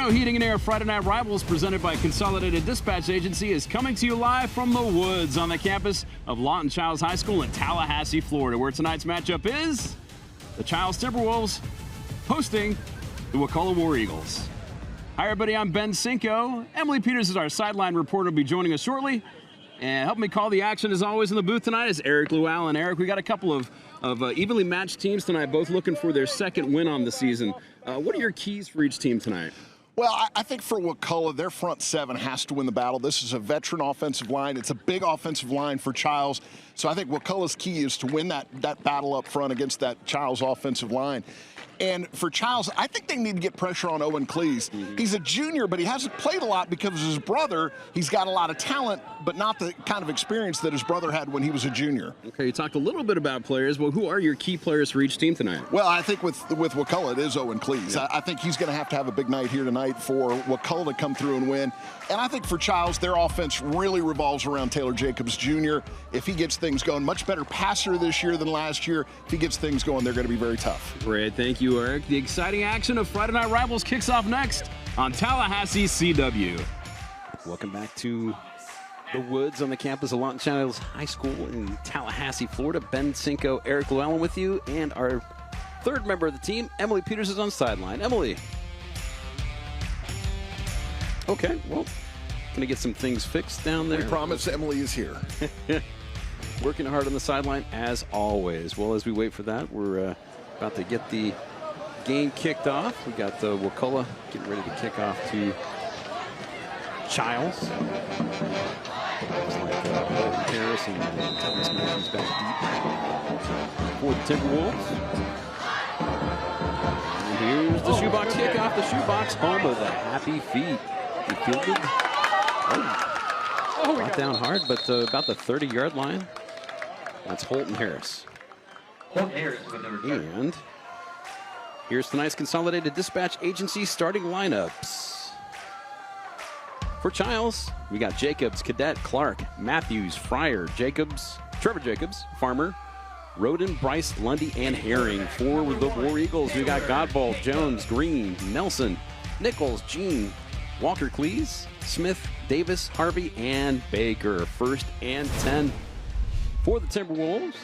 Barineau Heating and Air Friday Night Rivals, presented by Consolidated Dispatch Agency, is coming to you live from the woods on the campus of Lawton Chiles High School in Tallahassee, Florida, where tonight's matchup is the Chiles Timberwolves hosting the Wakulla War Eagles. Hi, everybody. I'm Ben Cinco. Emily Peters is our sideline reporter, will be joining us shortly. And helping me call the action, as always, in the booth tonight is Eric Llewellyn. Eric, we got a couple of evenly matched teams tonight, both looking for their second win on the season. What are your keys for each team tonight? Well, I think for Wakulla, their front seven has to win the battle. This is a veteran offensive line. It's a big offensive line for Chiles. So I think Wakulla's key is to win that battle up front against that Chiles offensive line. And for Chiles, I think they need to get pressure on Owen Cleese. He's a junior, but he hasn't played a lot because of his brother. He's got a lot of talent, but not the kind of experience that his brother had when he was a junior. Okay, you talked a little bit about players. Well, who are your key players for each team tonight? Well, I think with Wakulla, it is Owen Cleese. Yeah. I think he's going to have a big night here tonight for Wakulla to come through and win. And I think for Chiles, their offense really revolves around Taylor Jacobs Jr. If he gets things going, much better passer this year than last year. If he gets things going, they're going to be very tough. Great, thank you, Eric. The exciting action of Friday Night Rivals kicks off next on Tallahassee CW. Welcome back to the woods on the campus of Lawton Chiles High School in Tallahassee, Florida. Ben Cinco, Eric Llewellyn with you, and our third member of the team, Emily Peters, is on sideline. Emily. Okay, well, gonna get some things fixed down there. We promise Emily is here. Working hard on the sideline as always. Well, as we wait for that, we're about to get the game kicked off. We got the Wakulla getting ready to kick off to Chiles. It's like Harris and Thomas Matthews back deep for the Timberwolves. And here's the shoebox kickoff. The shoebox, home of the happy feet. He fielded. Brought down hard, but about the 30-yard line. That's Holton Harris. And here's tonight's Consolidated Dispatch Agency starting lineups. For Chiles, we got Jacobs, Cadet, Clark, Matthews, Fryer, Jacobs, Trevor Jacobs, Farmer, Roden, Bryce, Lundy, and Herring. For the War Eagles, we got Godbolt, Jones, Green, Nelson, Nichols, Jean, Walker Cleese, Smith, Davis, Harvey, and Baker. 1st and 10 for the Timberwolves,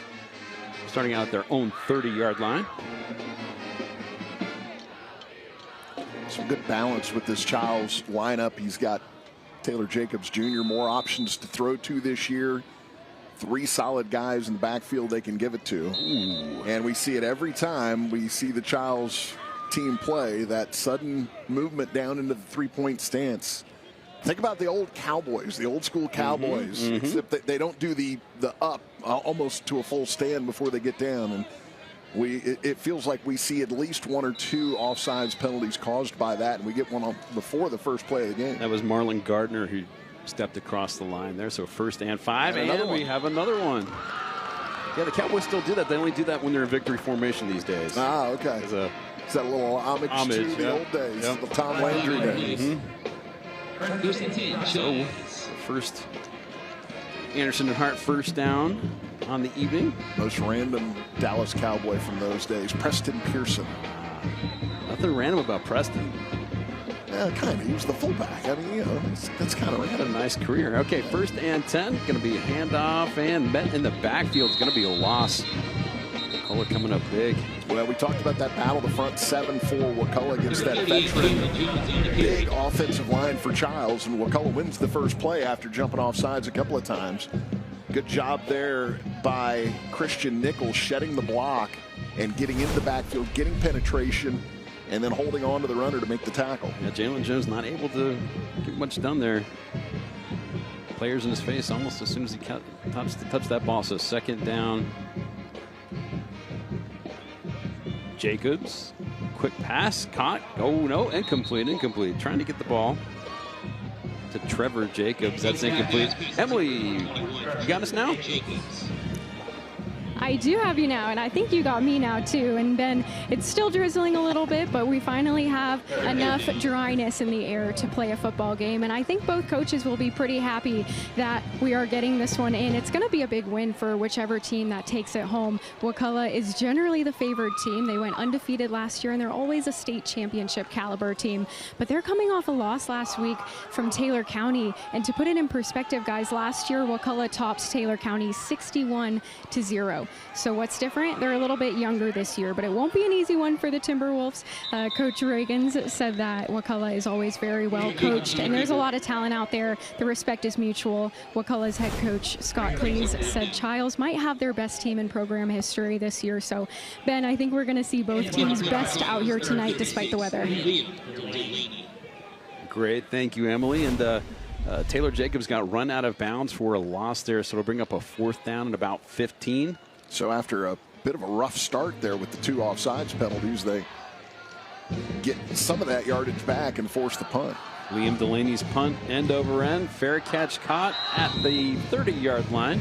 starting out at their own 30-yard line. Some good balance with this Chiles lineup. He's got Taylor Jacobs Jr. more options to throw to this year. 3 solid guys in the backfield they can give it to. Ooh. And we see it every time we see the Chiles team play, that sudden movement down into the three-point stance. Think about the old Cowboys, the old school Cowboys, except that they don't do the up almost to a full stand before they get down. And it feels like we see at least 1 or 2 offsides penalties caused by that, and we get one on before the first play of the game. That was Marlon Gardner who stepped across the line there. So 1st and 5, and we have another one. Yeah, the Cowboys still do that. They only do that when they're in victory formation these days. Ah, okay. Is that a little homage to the old days, the Tom Landry days? So, first Anderson and Hart 1st down on the evening. Most random Dallas Cowboy from those days, Preston Pearson. Nothing random about Preston. Yeah, kind of. He was the fullback. I mean, that's kind of random. Had a nice career. Okay, 1st and 10. Going to be a handoff, and met in the backfield. It's going to be a loss. Wakulla coming up big. Well, we talked about that battle, the front 7 for Wakulla against that veteran big offensive line for Chiles, and Wakulla wins the first play after jumping off sides a couple of times. Good job there by Christian Nichols, shedding the block and getting into the backfield, getting penetration, and then holding on to the runner to make the tackle. Yeah, Jalen Jones not able to get much done there. Players in his face almost as soon as he touched that ball. So 2nd down. Jacobs, quick pass, caught. Oh no, incomplete. Trying to get the ball to Trevor Jacobs. That's incomplete. Emily, you got us now? I do have you now, and I think you got me now too. And Ben, it's still drizzling a little bit, but we finally have enough dryness in the air to play a football game. And I think both coaches will be pretty happy that we are getting this one in. It's going to be a big win for whichever team that takes it home. Wakulla is generally the favored team. They went undefeated last year, and they're always a state championship caliber team. But they're coming off a loss last week from Taylor County. And to put it in perspective, guys, last year Wakulla tops Taylor County 61-0. So what's different? They're a little bit younger this year, but it won't be an easy one for the Timberwolves. Coach Reagans said that Wakulla is always very well coached, and there's a lot of talent out there. The respect is mutual. Wakulla's head coach, Scott Cleese, said Chiles might have their best team in program history this year. So, Ben, I think we're going to see both teams' best out here tonight despite the weather. Great. Thank you, Emily. And Taylor Jacobs got run out of bounds for a loss there, so it'll bring up a 4th down and about 15. So after a bit of a rough start there with the 2 offsides penalties, they get some of that yardage back and force the punt. Liam Delaney's punt, end over end. Fair catch caught at the 30-yard line.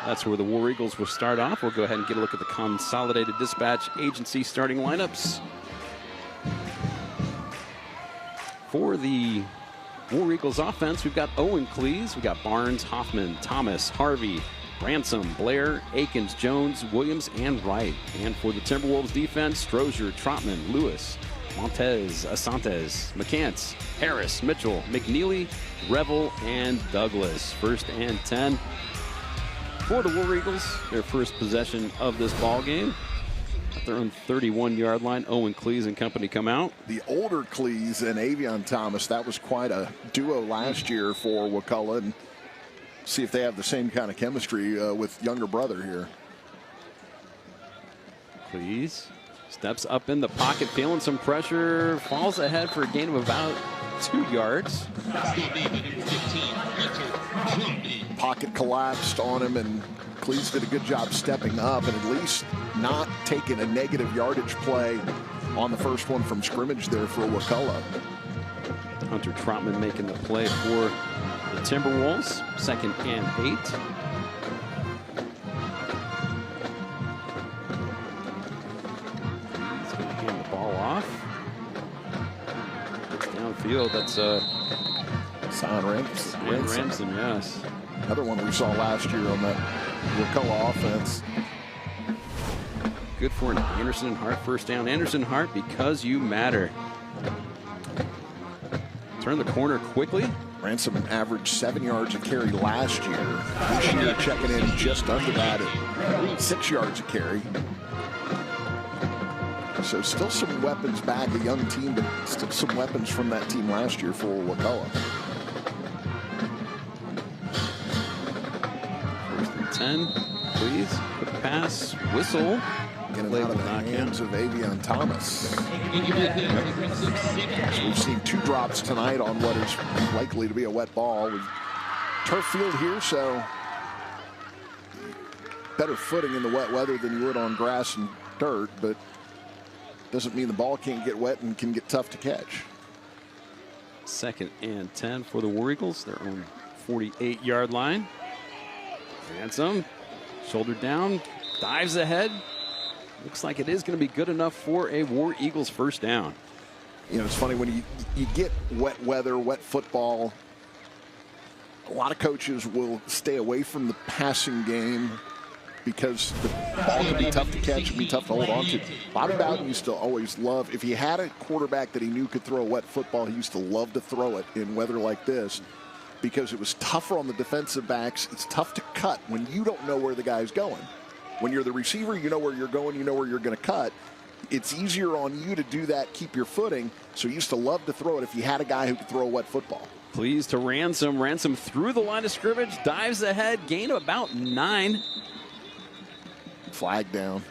That's where the War Eagles will start off. We'll go ahead and get a look at the Consolidated Dispatch Agency starting lineups. For the War Eagles offense, we've got Owen Cleese, we've got Barnes, Hoffman, Thomas, Harvey, Ransom, Blair, Akins, Jones, Williams, and Wright. And for the Timberwolves defense, Strozier, Trotman, Lewis, Montez, Asantes, McCants, Harris, Mitchell, McNeely, Revel, and Douglas. 1st and 10 for the War Eagles, their first possession of this ball game. At their own 31-yard line, Owen Cleese and company come out. The older Cleese and Avion Thomas, that was quite a duo last year for Wakulla. And see if they have the same kind of chemistry with younger brother here. Cleese steps up in the pocket, feeling some pressure, falls ahead for a gain of about 2 yards. Pocket collapsed on him, and Cleese did a good job stepping up and at least not taking a negative yardage play on the first one from scrimmage there for Wakulla. Hunter Trotman making the play for the Timberwolves. 2nd and 8. He's going to hand the ball off. It's downfield. That's Sion Ransom, yes. Another one we saw last year on that Wakulla offense. Good for an Anderson and Hart 1st down. Anderson and Hart, because you matter. Turn the corner quickly. Ransom averaged 7 yards a carry last year. This year checking in just under that at 6 yards a carry. So still some weapons back, a young team, but still some weapons from that team last year for Wakulla. 1st and 10, please. Quick pass, whistle. Getting out of the hands of Avion Thomas. So we've seen 2 drops tonight on what is likely to be a wet ball. Turf field here, so better footing in the wet weather than you would on grass and dirt, but doesn't mean the ball can't get wet and can get tough to catch. 2nd and 10 for the War Eagles, their own 48-yard line. Ransom, shoulder down, dives ahead. Looks like it is going to be good enough for a War Eagles 1st down. You know, it's funny when you get wet weather, wet football, a lot of coaches will stay away from the passing game because the ball can be tough to catch and be tough to hold on to. Bobby Bowden used to always love, if he had a quarterback that he knew could throw a wet football, he used to love to throw it in weather like this because it was tougher on the defensive backs. It's tough to cut when you don't know where the guy's going. When you're the receiver, you know where you're going, you know where you're going to cut. It's easier on you to do that, keep your footing. So he used to love to throw it if you had a guy who could throw a wet football. Please to Ransom. Ransom through the line of scrimmage, dives ahead, gain of about 9. Flag down.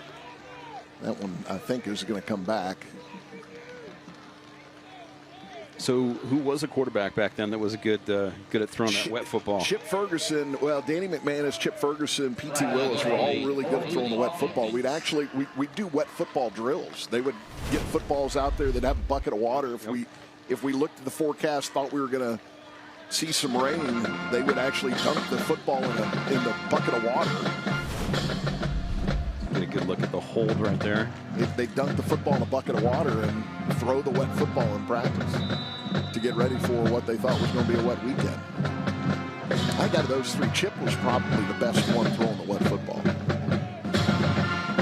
That one, I think, is going to come back. So who was a quarterback back then that was good at throwing that wet football? Chip Ferguson, well, Danny McManus, Chip Ferguson, P.T. Willis were all really good at throwing the wet football. We'd do wet football drills. They would get footballs out there that have a bucket of water. If we looked at the forecast, thought we were going to see some rain, they would actually dunk the football in the bucket of water. hold right there. They dunk the football in a bucket of water and throw the wet football in practice to get ready for what they thought was going to be a wet weekend. I think out of those three, Chip was probably the best one throwing the wet football.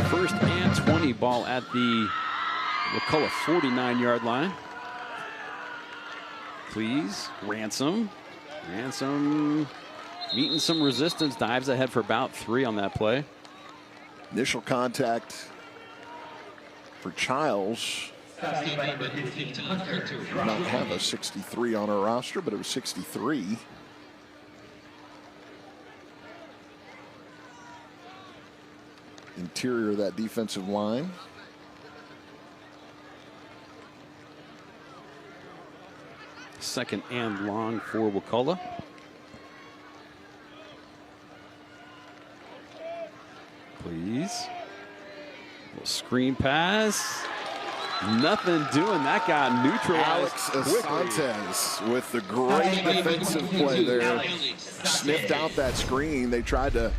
First and 20, ball at the Wakulla 49-yard line. Please, Ransom meeting some resistance, dives ahead for about 3 on that play. Initial contact for Chiles. Not have a 63 on our roster, but it was 63. Interior of that defensive line. Second and long for Wakulla. Please. Little screen pass. Nothing doing. That got neutralized. Alex Asante with the great defensive play there. Sniffed out that screen. They tried to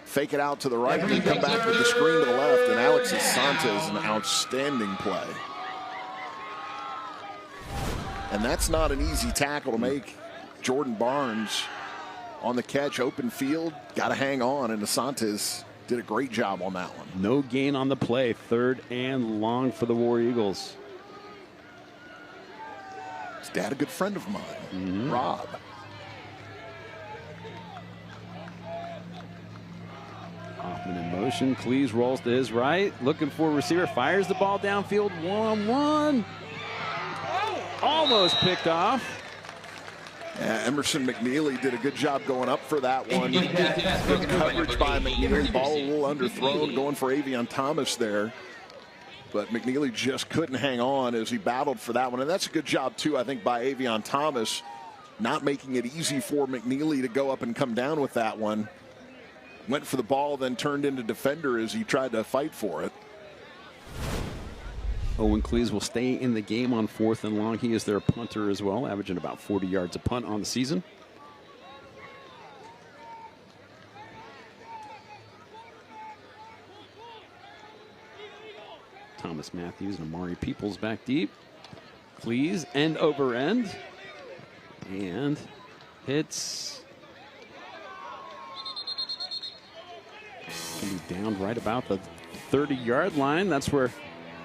fake it out to the right and come back with the screen to the left. And Alex Asante is an outstanding play. And that's not an easy tackle to make. Jordan Barnes on the catch, open field, got to hang on, and Asante did a great job on that one. No gain on the play. Third and long for the War Eagles. His dad, a good friend of mine, Rob. Hoffman in motion. Cleese rolls to his right. Looking for a receiver. Fires the ball downfield. 1-on-1. Almost picked off. Emerson McNeely did a good job going up for that one. Good coverage by McNeely. Ball a little underthrown, going for Avion Thomas there. But McNeely just couldn't hang on as he battled for that one. And that's a good job, too, I think, by Avion Thomas, not making it easy for McNeely to go up and come down with that one. Went for the ball, then turned into defender as he tried to fight for it. Owen Cleese will stay in the game on 4th and long. He is their punter as well, averaging about 40 yards a punt on the season. Thomas Matthews and Amari Peoples back deep. Cleese end over end. And hits. Can be down right about the 30-yard line. That's where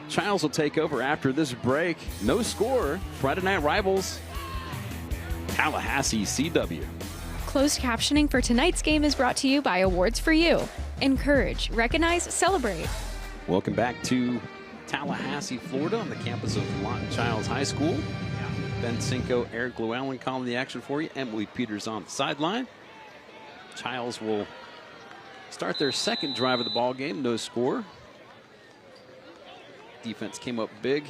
Chiles will take over after this break. No score. Friday night rivals. Tallahassee CW. Closed captioning for tonight's game is brought to you by Awards for You. Encourage, recognize, celebrate. Welcome back to Tallahassee, Florida, on the campus of Lawton Chiles High School. Ben Cinco, Eric Llewellyn calling the action for you. Emily Peters on the sideline. Chiles will start their second drive of the ball game. No score. Defense came up big.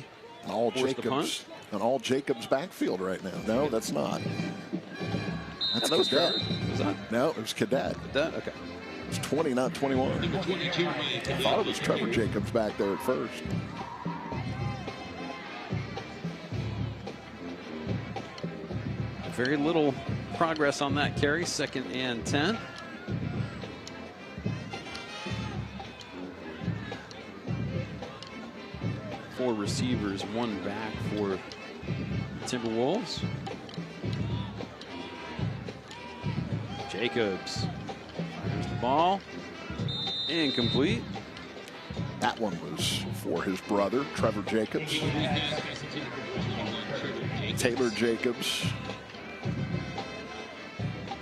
All Jacobs backfield right now. No, that's not. That's Cadet. Was that? No, it was Cadet. Cadet? Okay. It's 20, not 21. I thought it was Trevor Jacobs back there at first. Very little progress on that carry. 2nd and 10. Four receivers, one back for the Timberwolves. Jacobs fires the ball. Incomplete. That one was for his brother, Trevor Jacobs. Taylor Jacobs,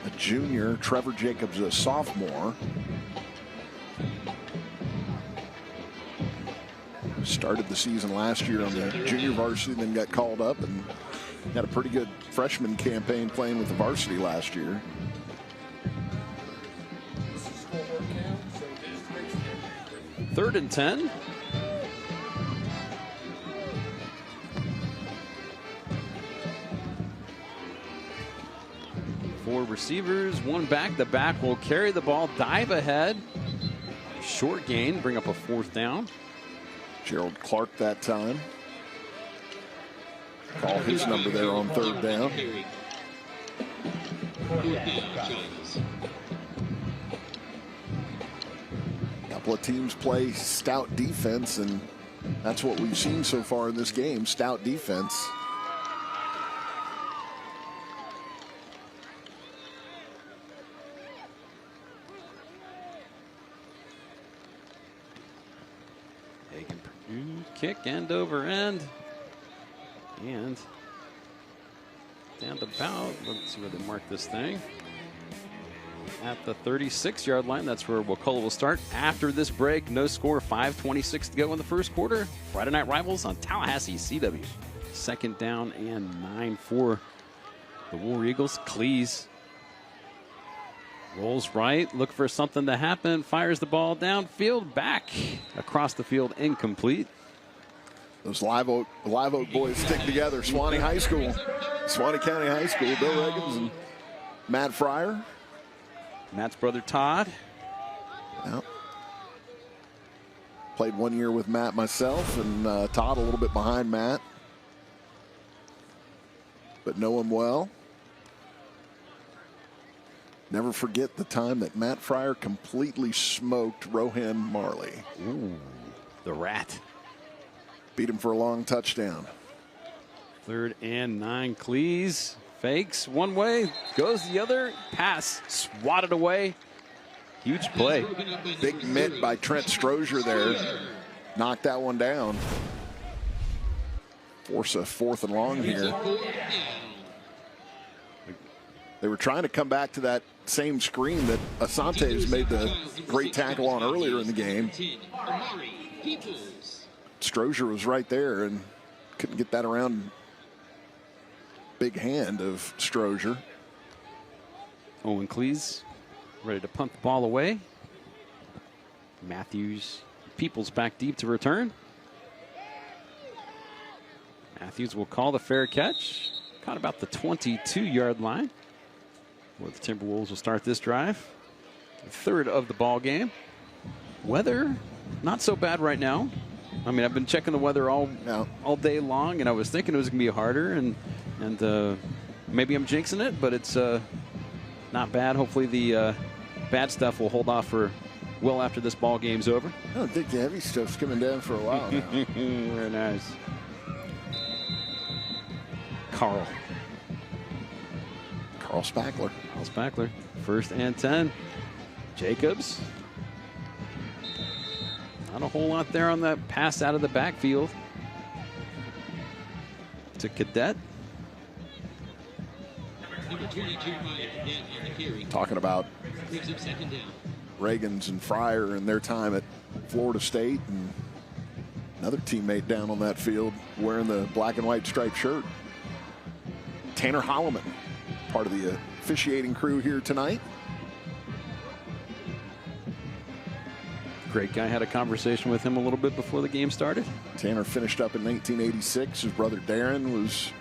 a junior. Trevor Jacobs, a sophomore. Started the season last year on the junior varsity, then got called up and had a pretty good freshman campaign playing with the varsity last year. Third and 10. Four receivers, one back. The back will carry the ball, dive ahead. Short gain, bring up a 4th down. Gerald Clark that time. Call his number there on 3rd down. Now couple of teams play stout defense, and that's what we've seen so far in this game, stout defense. Kick end over end. And down to about, let's see where they mark this thing. At the 36-yard line, that's where Wakulla will start. After this break, no score, 5:26 to go in the first quarter. Friday Night Rivals on Tallahassee CW. Second down and 9 for the War Eagles. Cleese rolls right, look for something to happen, fires the ball downfield, back across the field, incomplete. Those Live Oak boys stick together. Swanee County High School, Bill Reagans and Matt Fryer. Matt's brother Todd. Yep. Played 1 year with Matt myself, and Todd a little bit behind Matt, but know him well. Never forget the time that Matt Fryer completely smoked Rohan Marley. Ooh, the Rat. Beat him for a long touchdown. 3rd and 9. Cleese fakes one way, goes the other. Pass swatted away. Huge play. Big mitt by Trent Strozier there. Knocked that one down. Force a 4th and long here. They were trying to come back to that same screen that Asante's made the great tackle on earlier in the game. Strozier was right there and couldn't get that around. Big hand of Strozier. Owen Cleese ready to punt the ball away. Matthews, Peoples back deep to return. Matthews will call the fair catch. Caught about the 22-yard line, where the Timberwolves will start this drive. 3rd of the ball game. Weather, not so bad right now. I mean, I've been checking the weather all day long, and I was thinking it was going to be harder, and maybe I'm jinxing it, but it's not bad. Hopefully the bad stuff will hold off for well after this ball game's over. I don't think the heavy stuff's coming down for a while now. Very nice. Carl Spackler. 1st and 10. Jacobs. Not a whole lot there on that pass out of the backfield to Cadet. Talking about Reagans and Fryer and their time at Florida State, and another teammate down on that field wearing the black and white striped shirt. Tanner Holloman, part of the officiating crew here tonight. Great guy. Had a conversation with him a little bit before the game started. Tanner finished up in 1986. His brother Darren was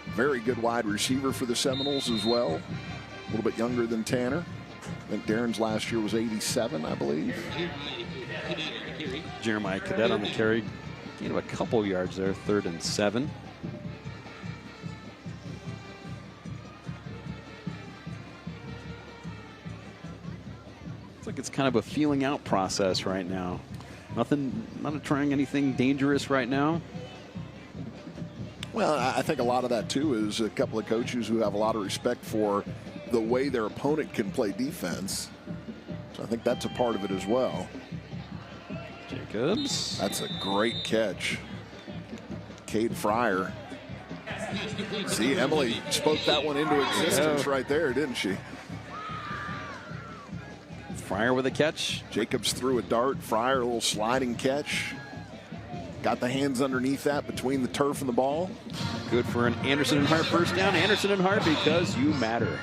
a very good wide receiver for the Seminoles as well. A little bit younger than Tanner. I think Darren's last year was 87, I believe. Jeremiah Cadet on the carry. Gained a couple yards there, 3rd and 7. It's kind of a feeling out process right now. Not trying anything dangerous right now. Well, I think a lot of that too is a couple of coaches who have a lot of respect for the way their opponent can play defense. So I think that's a part of it as well. Jacobs. That's a great catch. Cade Fryer. See, Emily spoke that one into existence right there, didn't she? Fryer with a catch. Jacobs threw a dart. Fryer, a little sliding catch. Got the hands underneath that between the turf and the ball. Good for an Anderson and Hart first down. Anderson and Hart, because you matter.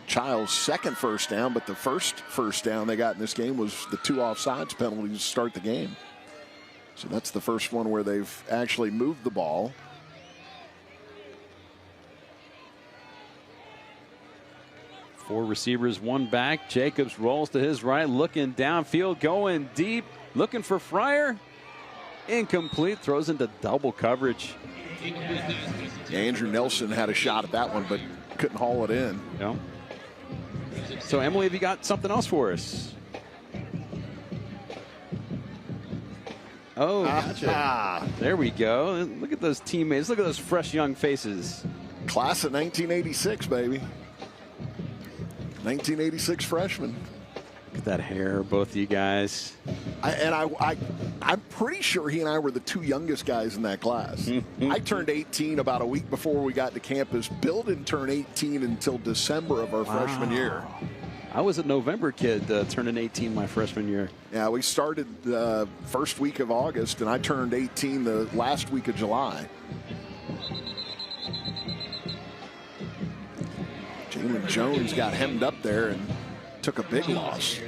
Chiles' second first down, but the first down they got in this game was the 2 offsides penalties to start the game. So that's the first one where they've actually moved the ball. Four receivers, one back. Jacobs rolls to his right, looking downfield, going deep, looking for Fryer. Incomplete, throws into double coverage. Yeah, Andrew Nelson had a shot at that one, but couldn't haul it in. Yeah. So, Emily, have you got something else for us? Oh, gotcha. There we go. Look at those teammates. Look at those fresh young faces. Class of 1986, baby. 1986 freshman. Look at that hair, both of you guys. I'm pretty sure he and I were the two youngest guys in that class. I turned 18 about a week before we got to campus. Bill didn't turn 18 until December of our freshman year. I was a November kid turning 18 my freshman year. Yeah, we started the first week of August, and I turned 18 the last week of July. Jalen Jones got hemmed up there and took a big loss.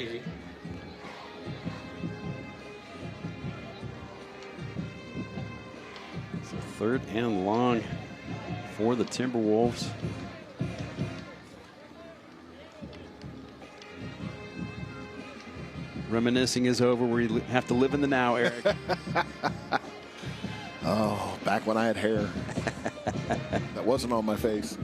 So 3rd and long for the Timberwolves. Reminiscing is over. We have to live in the now, Eric. Oh, back when I had hair. That wasn't on my face.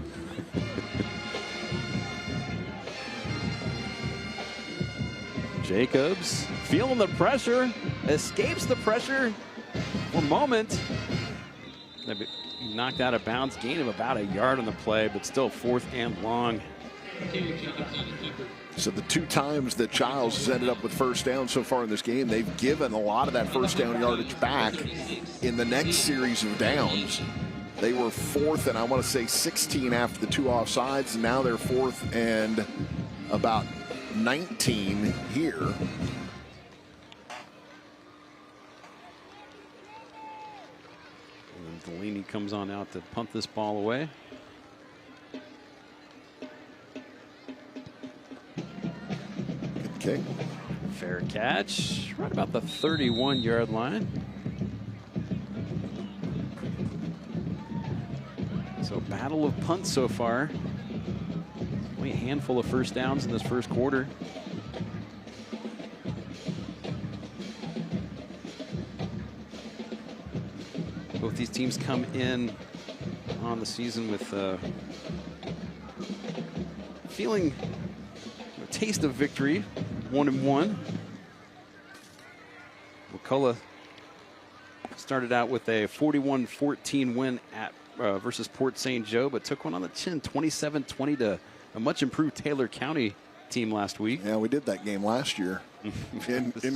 Jacobs feeling the pressure, escapes the pressure for a moment. He knocked out of bounds, gain of about a yard on the play, but still 4th and long. So the 2 times that Chiles has ended up with first down so far in this game, they've given a lot of that first down yardage back in the next series of downs. They were 4th and I want to say 16 after the 2 offsides, and now they're 4th and about 19 here. And Delaney comes on out to punt this ball away. Good kick. Fair catch, right about the 31-yard line. So battle of punts so far. Only a handful of first downs in this first quarter. Both these teams come in on the season with feeling a taste of victory, 1-1. Wakulla started out with a 41-14 win at versus Port St. Joe, but took one on the chin, 27-20 to a much improved Taylor County team last week. Yeah, we did that game last year in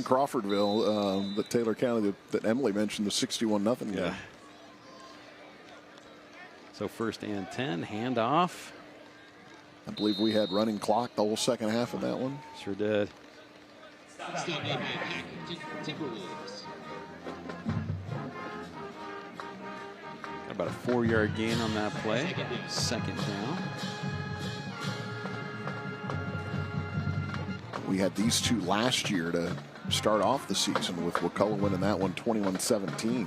Crawfordville. The Taylor County that Emily mentioned, the 61-0 game. Yeah. So 1st and 10, handoff. I believe we had running clock the whole second half of that one. Sure did. Got about a 4-yard gain on that play. 2nd down. We had these 2 last year to start off the season, with Wakulla winning that one 21-17.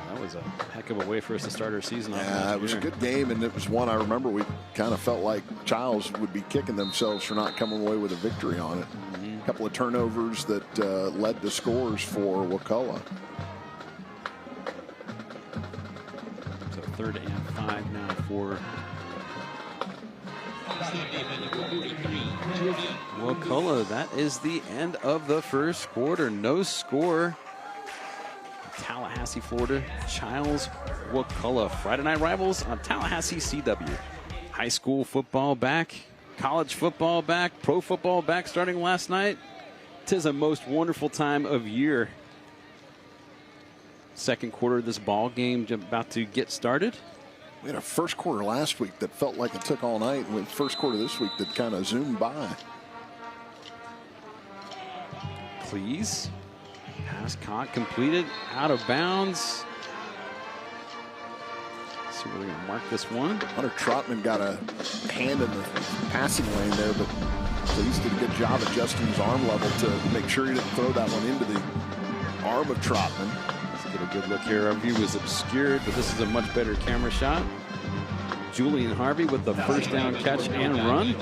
That was a heck of a way for us to start our season off. Yeah, it was a good game, and it was one I remember we kind of felt like Chiles would be kicking themselves for not coming away with a victory on it. A couple of turnovers that led to scores for Wakulla. So 3rd and 5 now for Wakulla. That is the end of the first quarter. No score. Tallahassee, Florida. Chiles, Wakulla. Friday night rivals on Tallahassee CW. High school football back. College football back. Pro football back starting last night. 'Tis a most wonderful time of year. Second quarter of this ball game about to get started. We had a first quarter last week that felt like it took all night, and with first quarter this week that kind of zoomed by. Please. Pass caught, completed, out of bounds. Let's see where we're going to mark this one. Hunter Trotman got a hand in the passing lane there, but Please did a good job adjusting his arm level to make sure he didn't throw that one into the arm of Trotman. Let's get a good look here. Our view was obscured, but this is a much better camera shot. Julian Harvey with the first down catch and run.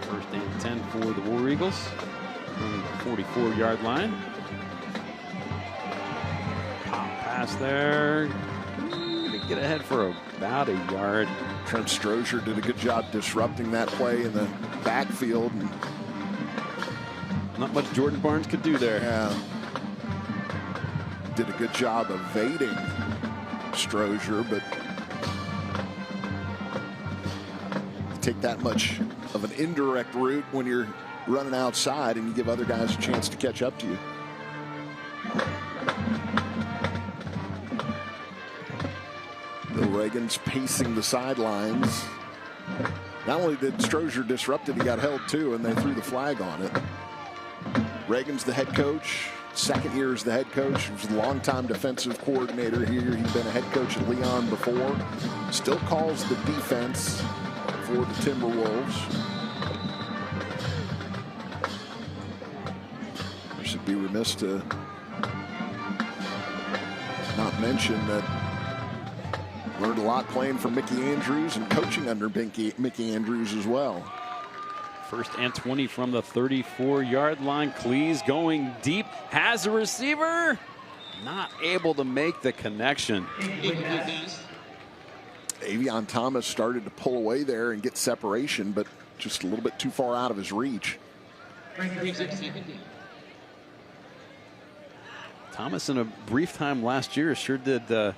First and 10 for the War Eagles on the 44-yard line. Pop pass there. Gonna get ahead for about a yard. Trent Strozier did a good job disrupting that play in the backfield. And Not much Jordan Barnes could do there. Yeah. Did a good job evading Strozier, but you take that much of an indirect route when you're running outside and you give other guys a chance to catch up to you. Bill Reagan's pacing the sidelines. Not only did Strozier disrupt it, he got held too, and they threw the flag on it. Reagan's the head coach. Second year as the head coach. He was a longtime defensive coordinator here. He'd been a head coach at Leon before. Still calls the defense for the Timberwolves. I should be remiss to not mention that learned a lot playing for Mickey Andrews and coaching under Mickey Andrews as well. First and 20 from the 34-yard line. Cleese going deep, has a receiver, not able to make the connection. Avion Thomas started to pull away there and get separation, but just a little bit too far out of his reach. Thomas in a brief time last year sure did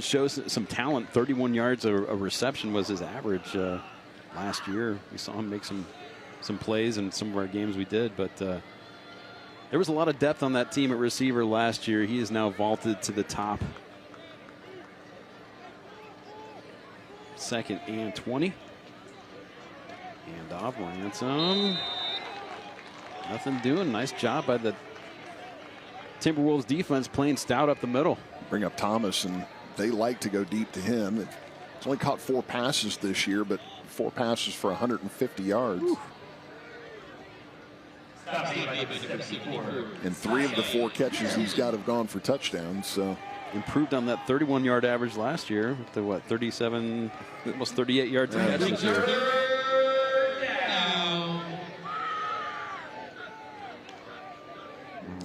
show some talent. 31 yards a reception was his average last year. We saw him make some plays in some of our games we did, but there was a lot of depth on that team at receiver last year. He is now vaulted to the top. Second and 20. And off Ransom. Nothing doing. Nice job by the Timberwolves defense playing stout up the middle. Bring up Thomas, and they like to go deep to him. He's only caught 4 passes this year, but 4 passes for 150 yards. Whew. And 3 of the 4 catches he's got have gone for touchdowns. So improved on that 31-yard average last year with the 37, almost 38 yards a catch this year.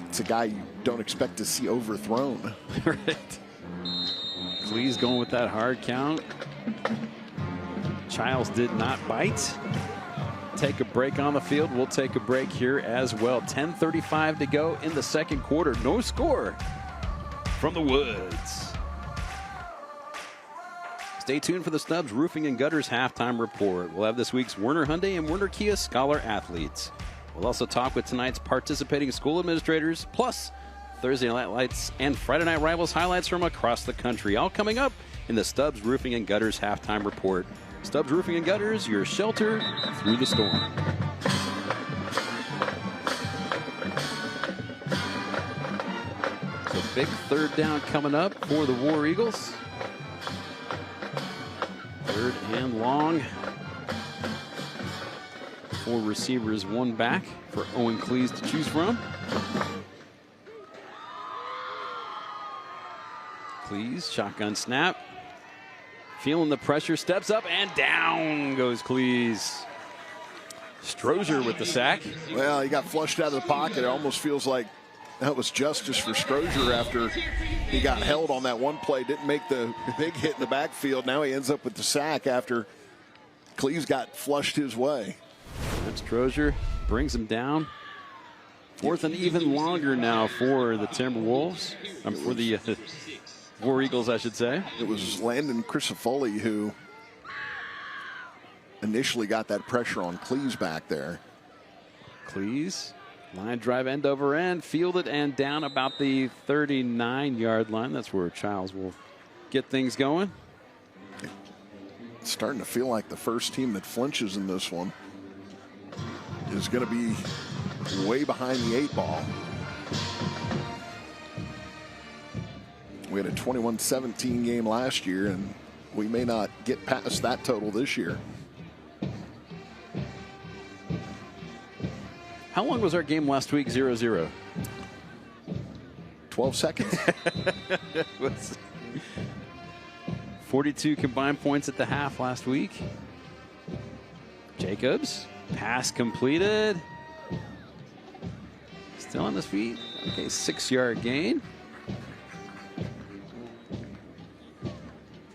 It's a guy you don't expect to see overthrown. Right. Cleese going with that hard count. Chiles did not bite. Take a break on the field. We'll take a break here as well. 10:35 to go in the second quarter. No score from the Woods. Stay tuned for the Stubbs Roofing and Gutters halftime report. We'll have this week's Werner Hyundai and Werner Kia Scholar athletes. We'll also talk with tonight's participating school administrators, plus Thursday Night Lights and Friday Night Rivals highlights from across the country. All coming up in the Stubbs Roofing and Gutters halftime report. Stubbs Roofing and Gutters, your shelter through the storm. So big third down coming up for the War Eagles. Third and long. 4 receivers, 1 back for Owen Cleese to choose from. Cleese, shotgun snap. Feeling the pressure, steps up and down goes Cleese. Strozier with the sack. Well, he got flushed out of the pocket. It almost feels like that was justice for Strozier after he got held on that one play. Didn't make the big hit in the backfield. Now he ends up with the sack after Cleese got flushed his way. That's Strozier, brings him down. 4th and even longer now for the Timberwolves. For the War Eagles, I should say. It was Landon Crisafulli who initially got that pressure on Cleese back there. Cleese, line drive end over end, fielded and down about the 39-yard line. That's where Chiles will get things going. It's starting to feel like the first team that flinches in this one is going to be way behind the 8 ball. We had a 21-17 game last year, and we may not get past that total this year. How long was our game last week? 0-0. 12 seconds. It was 42 combined points at the half last week. Jacobs, pass completed. Still on his feet. Okay, 6-yard gain.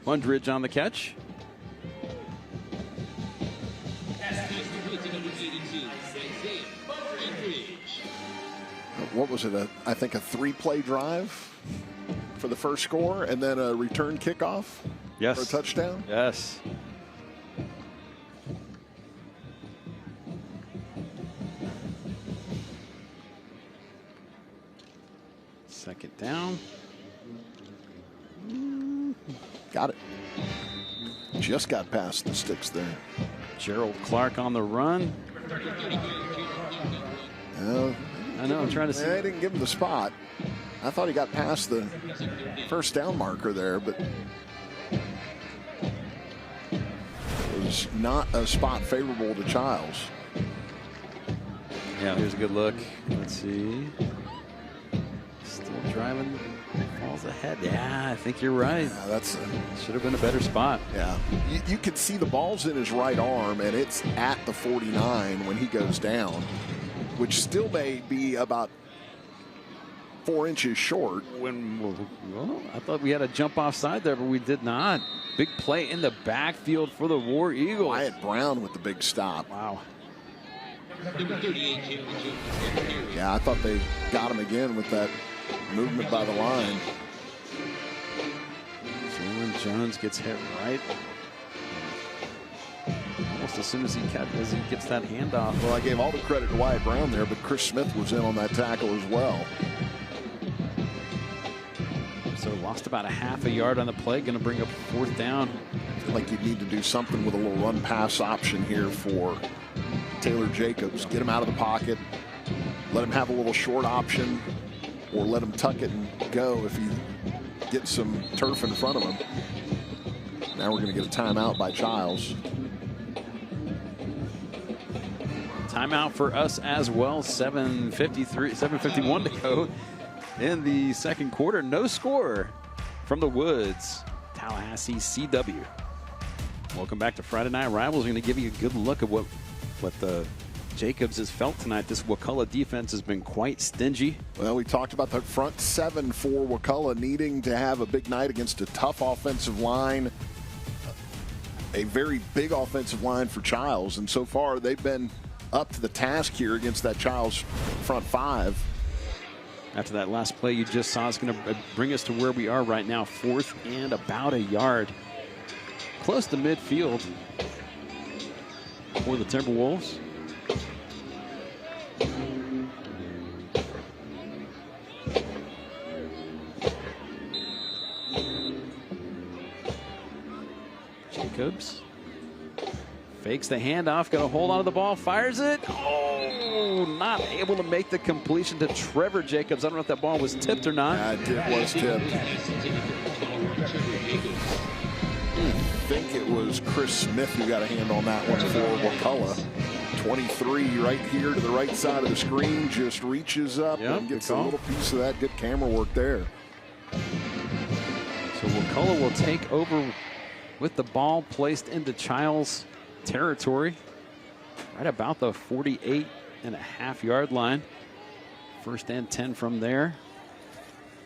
Mundridge on the catch. What was it? I think a 3-play drive for the first score, and then a return kickoff Yes. for a touchdown. Yes. Second down. Got it. Just got past the sticks there. Gerald Clark on the run. I know, I'm trying to see. They didn't give him the spot. I thought he got past the first down marker there, but it was not a spot favorable to Chiles. Yeah, here's a good look. Let's see. Still driving. Falls ahead. Yeah, I think you're right. Yeah, that's should have been a better spot. Yeah, you could see the ball's in his right arm, and it's at the 49 when he goes down, which still may be about 4 inches short. Well, I thought we had a jump offside there, but we did not. Big play in the backfield for the War Eagles. Wyatt Brown with the big stop. Wow. Yeah, I thought they got him again with that movement by the line. Jalen Jones gets hit right almost as soon as he gets that handoff. Well, I gave all the credit to Wyatt Brown there, but Chris Smith was in on that tackle as well. So lost about a half a yard on the play, going to bring up 4th down. I feel like you need to do something with a little run pass option here for Taylor Jacobs. Get him out of the pocket, let him have a little short option, or let him tuck it and go if he gets some turf in front of him. Now we're going to get a timeout by Chiles. Timeout for us as well. 7:51 to go in the second quarter. No score from the Woods. Tallahassee CW. Welcome back to Friday Night Rivals. We're going to give you a good look at what the Jacobs has felt tonight. This Wakulla defense has been quite stingy. Well, we talked about the front 7 for Wakulla needing to have a big night against a tough offensive line, a very big offensive line for Chiles, and so far they've been up to the task here against that Chiles front 5. After that last play you just saw, it's going to bring us to where we are right now, 4th and about a yard. Close to midfield for the Timberwolves. Jacobs fakes the handoff, got a hold on to the ball, fires it. Oh, not able to make the completion to Trevor Jacobs. I don't know if that ball was tipped or not. Yeah, it was tipped. I think it was Chris Smith who got a hand on that one for Wakulla. 23 right here to the right side of the screen, just reaches up and gets a little piece of that. Good camera work there. So Wakulla will take over with the ball placed into Chiles territory, right about the 48.5-yard line. 1st and 10 from there.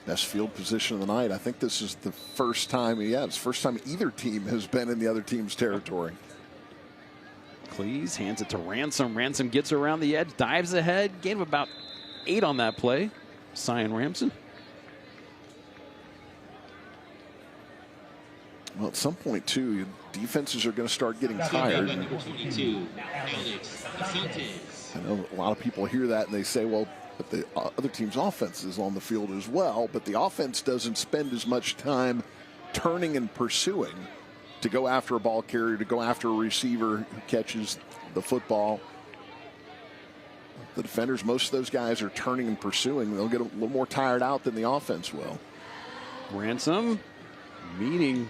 Best field position of the night. I think this is the first time, it's the first time either team has been in the other team's territory. Cleese hands it to Ransom. Ransom gets around the edge, dives ahead, gain of about 8 on that play. Sion Ramson. Well, at some point, too, defenses are going to start getting tired. I know a lot of people hear that and they say, well, but the other team's offense is on the field as well, but the offense doesn't spend as much time turning and pursuing to go after a ball carrier, to go after a receiver who catches the football. The defenders, most of those guys are turning and pursuing. They'll get a little more tired out than the offense will. Ransom meeting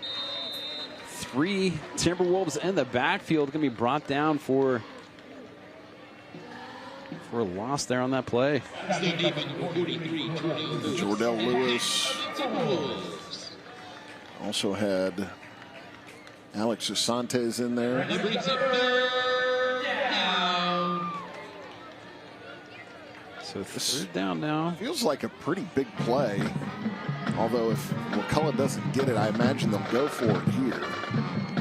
3 Timberwolves in the backfield. Going to be brought down for a loss there on that play. Jordell Lewis also had Alex Asantes in there. So 3rd down now. Feels like a pretty big play. Although if Wakulla doesn't get it, I imagine they'll go for it here.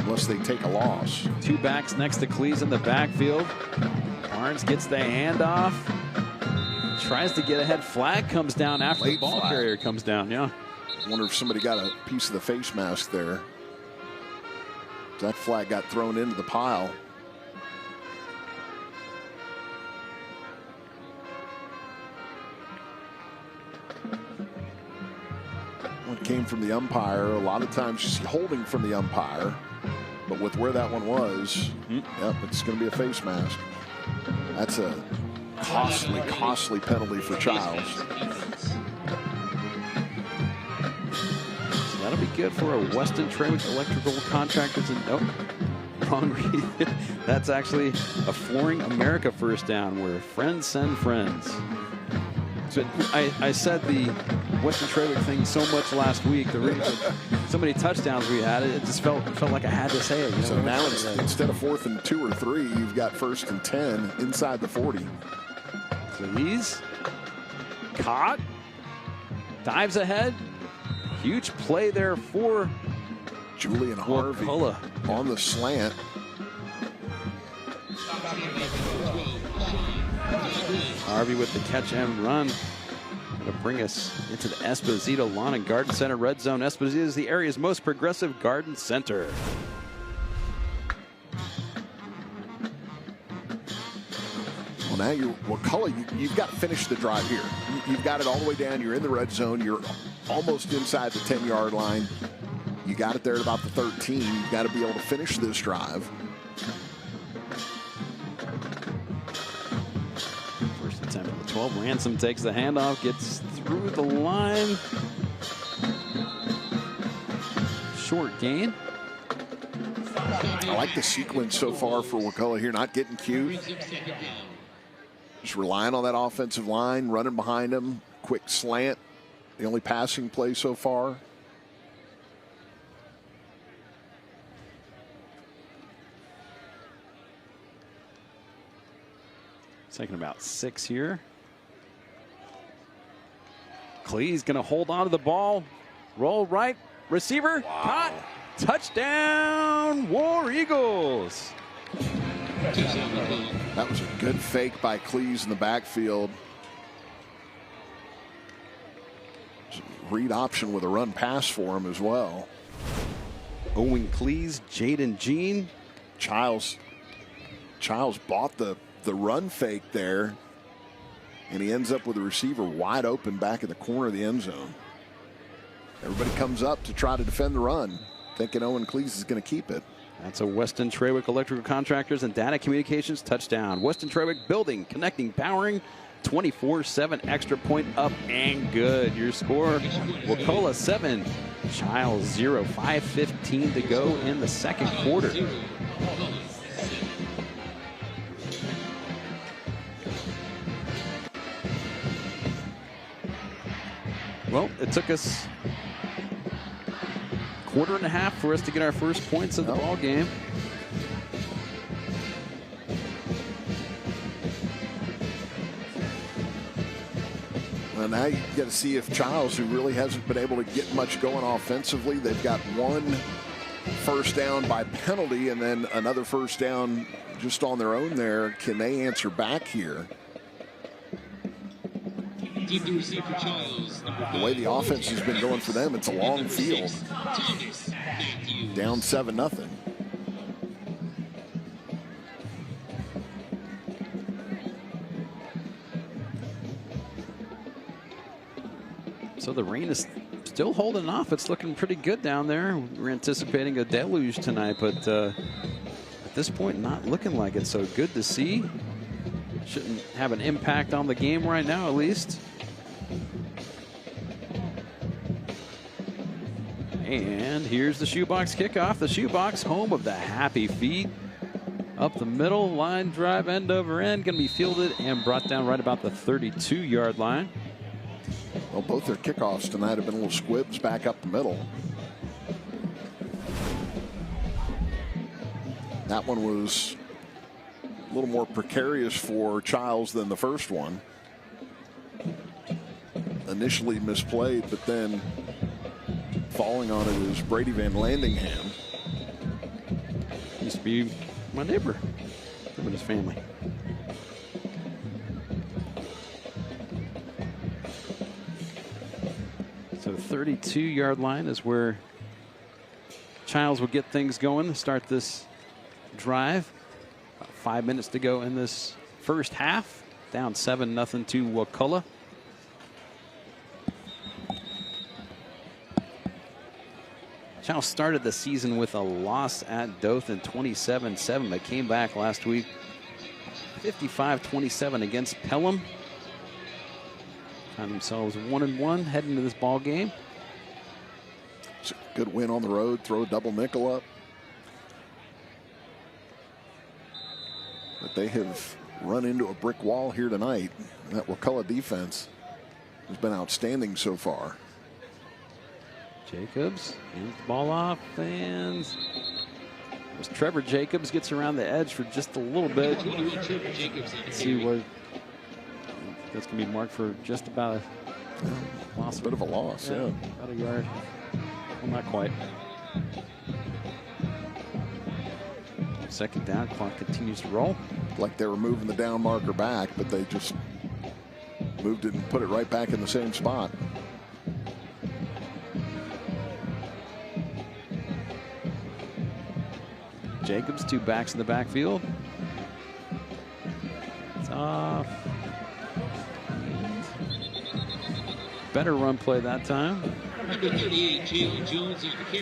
unless they take a loss. 2 backs next to Chiles in the backfield. Barnes gets the handoff. Tries to get ahead. Flag comes down after the ball carrier comes down. Yeah. I wonder if somebody got a piece of the face mask there. That flag got thrown into the pile. One came from the umpire. A lot of times you see holding from the umpire, but with where that one was, yep, it's going to be a face mask. That's a costly penalty for Chiles. So that'll be good for a Weston Trawick Electrical Contractors. And nope, wrong read. That's actually a Flooring America first down where friends send friends. So I said the Weston Trawick thing so much last week. So many touchdowns we had, it just felt like I had to say it. You know? So now instead of 4th and 2 or 3, you've got 1st and 10 inside the 40. Please. Caught. Dives ahead. Huge play there for Julian Harvey Wakulla on the slant. Harvey with the catch and run. Going to bring us into the Esposito Lawn and Garden Center red zone. Esposito is the area's most progressive garden center. Well, now you've got to finish the drive here. You've got it all the way down. You're in the red zone. You're almost inside the 10-yard line. You got it there at about the 13. You've got to be able to finish this drive. First attempt at the 12. Ransom takes the handoff, gets through the line. Short gain. I like the sequence so far for Wakulla here, not getting cued. Just relying on that offensive line, running behind him, quick slant. The only passing play so far. Taking about 6 here. Chiles going to hold on to the ball. Roll right. Receiver. Wow. Caught. Touchdown, War Eagles. That was a good fake by Chiles in the backfield. Read option with a run pass for him as well. Owen Chiles, Jaden Jean. Chiles bought the run fake there, and he ends up with the receiver wide open back in the corner of the end zone. Everybody comes up to try to defend the run, thinking Owen Chiles is going to keep it. That's a Weston Trawick Electrical Contractors and Data Communications touchdown. Weston Trawick building, connecting, powering, 24/7 extra point up and good. Your score, Wakulla 7, Chiles 0, 5:15 to go in the second quarter. Well, it took us a quarter and a half for us to get our first points of the ball game. Well, now you got to see if Chiles, who really hasn't been able to get much going offensively, they've got one first down by penalty and then another first down just on their own there. Can they answer back here? The way the offense has been going for them, it's a long field. Down 7-0. So the rain is still holding off. It's looking pretty good down there. We're anticipating a deluge tonight, but at this point, not looking like it. So good to see. Shouldn't have an impact on the game right now, at least. And here's the shoebox kickoff. The shoebox, home of the happy feet. Up the middle, line drive, end over end. Going to be fielded and brought down right about the 32-yard line. Well, both their kickoffs tonight have been little squibs back up the middle. That one was a little more precarious for Chiles than the first one. Initially misplayed, but then falling on it is Brady Van Landingham. Must be my neighbor. Him and his family. So the 32-yard line is where Chiles will get things going to start this drive. About 5 minutes to go in this first half. Down 7-0 to Wakulla. Chiles started the season with a loss at Dothan, 27-7, but came back last week 55-27 against Pelham. Found themselves 1-1 heading into this ball game. It's a good win on the road. Throw a double nickel up. But they have run into a brick wall here tonight. That Wakulla defense has been outstanding so far. Jacobs hands the ball off, and as Trevor Jacobs gets around the edge for just a little bit. Let's see what that's going to be marked for. Just about a loss. A bit of a loss, yeah. About a yard. Well, not quite. Second down, clock continues to roll. Like they were moving the down marker back, but they just moved it and put it right back in the same spot. Jacobs, two backs in the backfield. It's off. Better run play that time.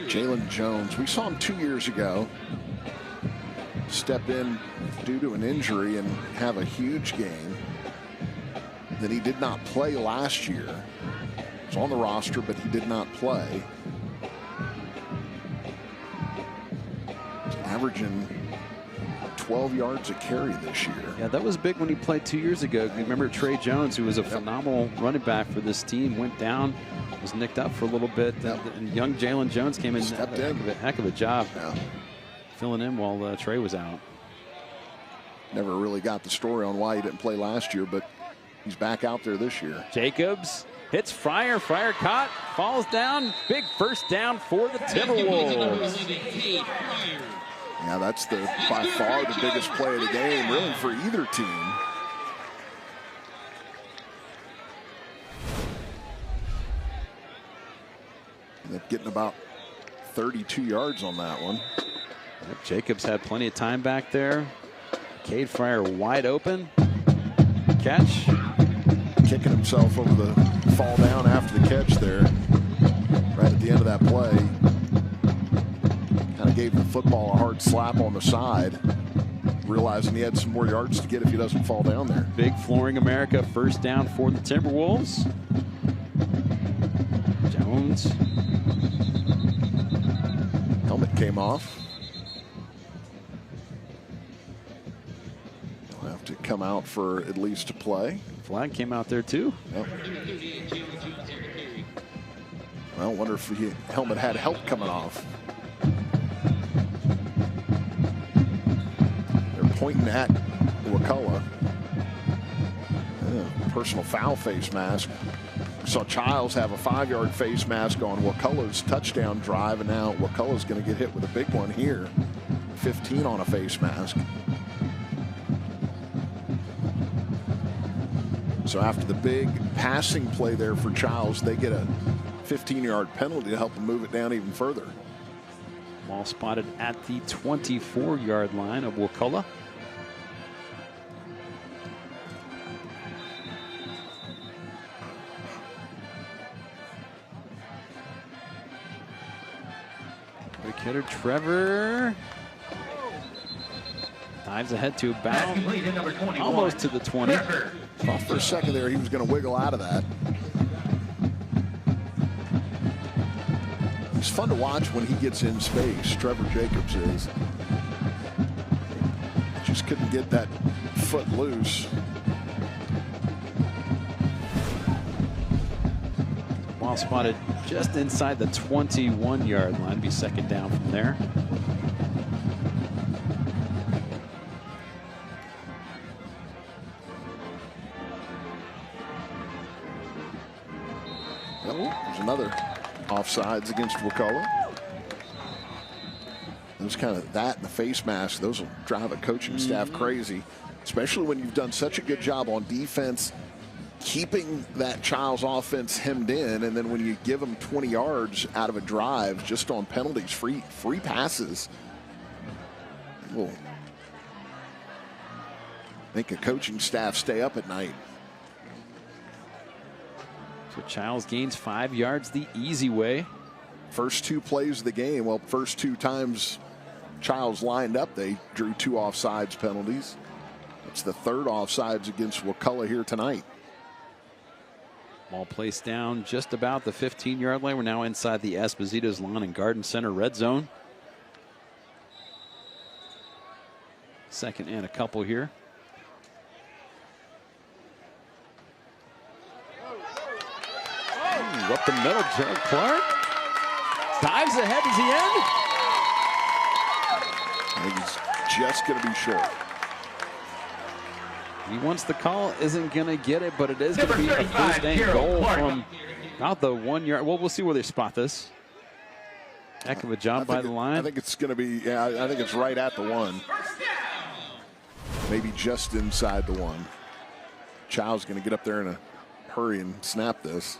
Jalen Jones. We saw him 2 years ago step in due to an injury and have a huge game. Then he did not play last year. He was on the roster, but he did not play. Averaging 12 yards a carry this year. Yeah, that was big when he played 2 years ago. You remember Trey Jones, who was a phenomenal running back for this team, went down, was nicked up for a little bit, and young Jalen Jones came in, stepped in. Heck of a job filling in while Trey was out. Never really got the story on why he didn't play last year, but he's back out there this year. Jacobs hits Fryer. Fryer caught, falls down. Big first down for the Timberwolves. Yeah, that's by far the biggest play of the game, really, for either team. They're getting about 32 yards on that one. Jacobs had plenty of time back there. Cade Fryer wide open. Catch. Kicking himself over the fall down after the catch there. Right at the end of that play. Kind of gave the football a hard slap on the side, realizing he had some more yards to get if he doesn't fall down there. Big Flooring America first down for the Timberwolves. Jones. Helmet came off. He'll have to come out for at least a play. Flag came out there too. Yep. Well, I wonder if the helmet had help coming off. Pointing at Wakulla. Personal foul face mask. Saw Chiles have a 5-yard face mask on Wakulla's touchdown drive, and now Wakulla's going to get hit with a big one here. 15 on a face mask. So after the big passing play there for Chiles, they get a 15-yard penalty to help them move it down even further. Ball spotted at the 24-yard line of Wakulla. Quick hitter Trevor dives ahead to about almost to the 20. Thought for a second there he was going to wiggle out of that. He's fun to watch when he gets in space. Trevor Jacobs is. Just couldn't get that foot loose. Ball spotted just inside the 21-yard line. Be second down from there. Oh, there's another offsides against Wakulla. Those kind of that and the face mask, those will drive a coaching staff crazy, especially when you've done such a good job on defense, keeping that Chiles offense hemmed in, and then when you give them 20 yards out of a drive just on penalties, free passes, will make a coaching staff stay up at night. So Chiles gains 5 yards the easy way. First 2 plays of the game, well, first 2 times Chiles lined up, they drew 2 offsides penalties. It's the 3rd offsides against Wakulla here tonight. Ball placed down just about the 15-yard line. We're now inside the Esposito's Lawn and Garden Center red zone. 2nd and a couple here. Ooh, up the middle, Gerald Clark dives ahead. Is he in? I think he's just going to be short. He wants the call, isn't going to get it, but it is going to be a first and goal from about the 1 yard. Well, we'll see where they spot this. Heck of a job by the line. I think it's going to be, yeah, I think it's right at the 1. Maybe just inside the 1. Child's going to get up there in a hurry and snap this.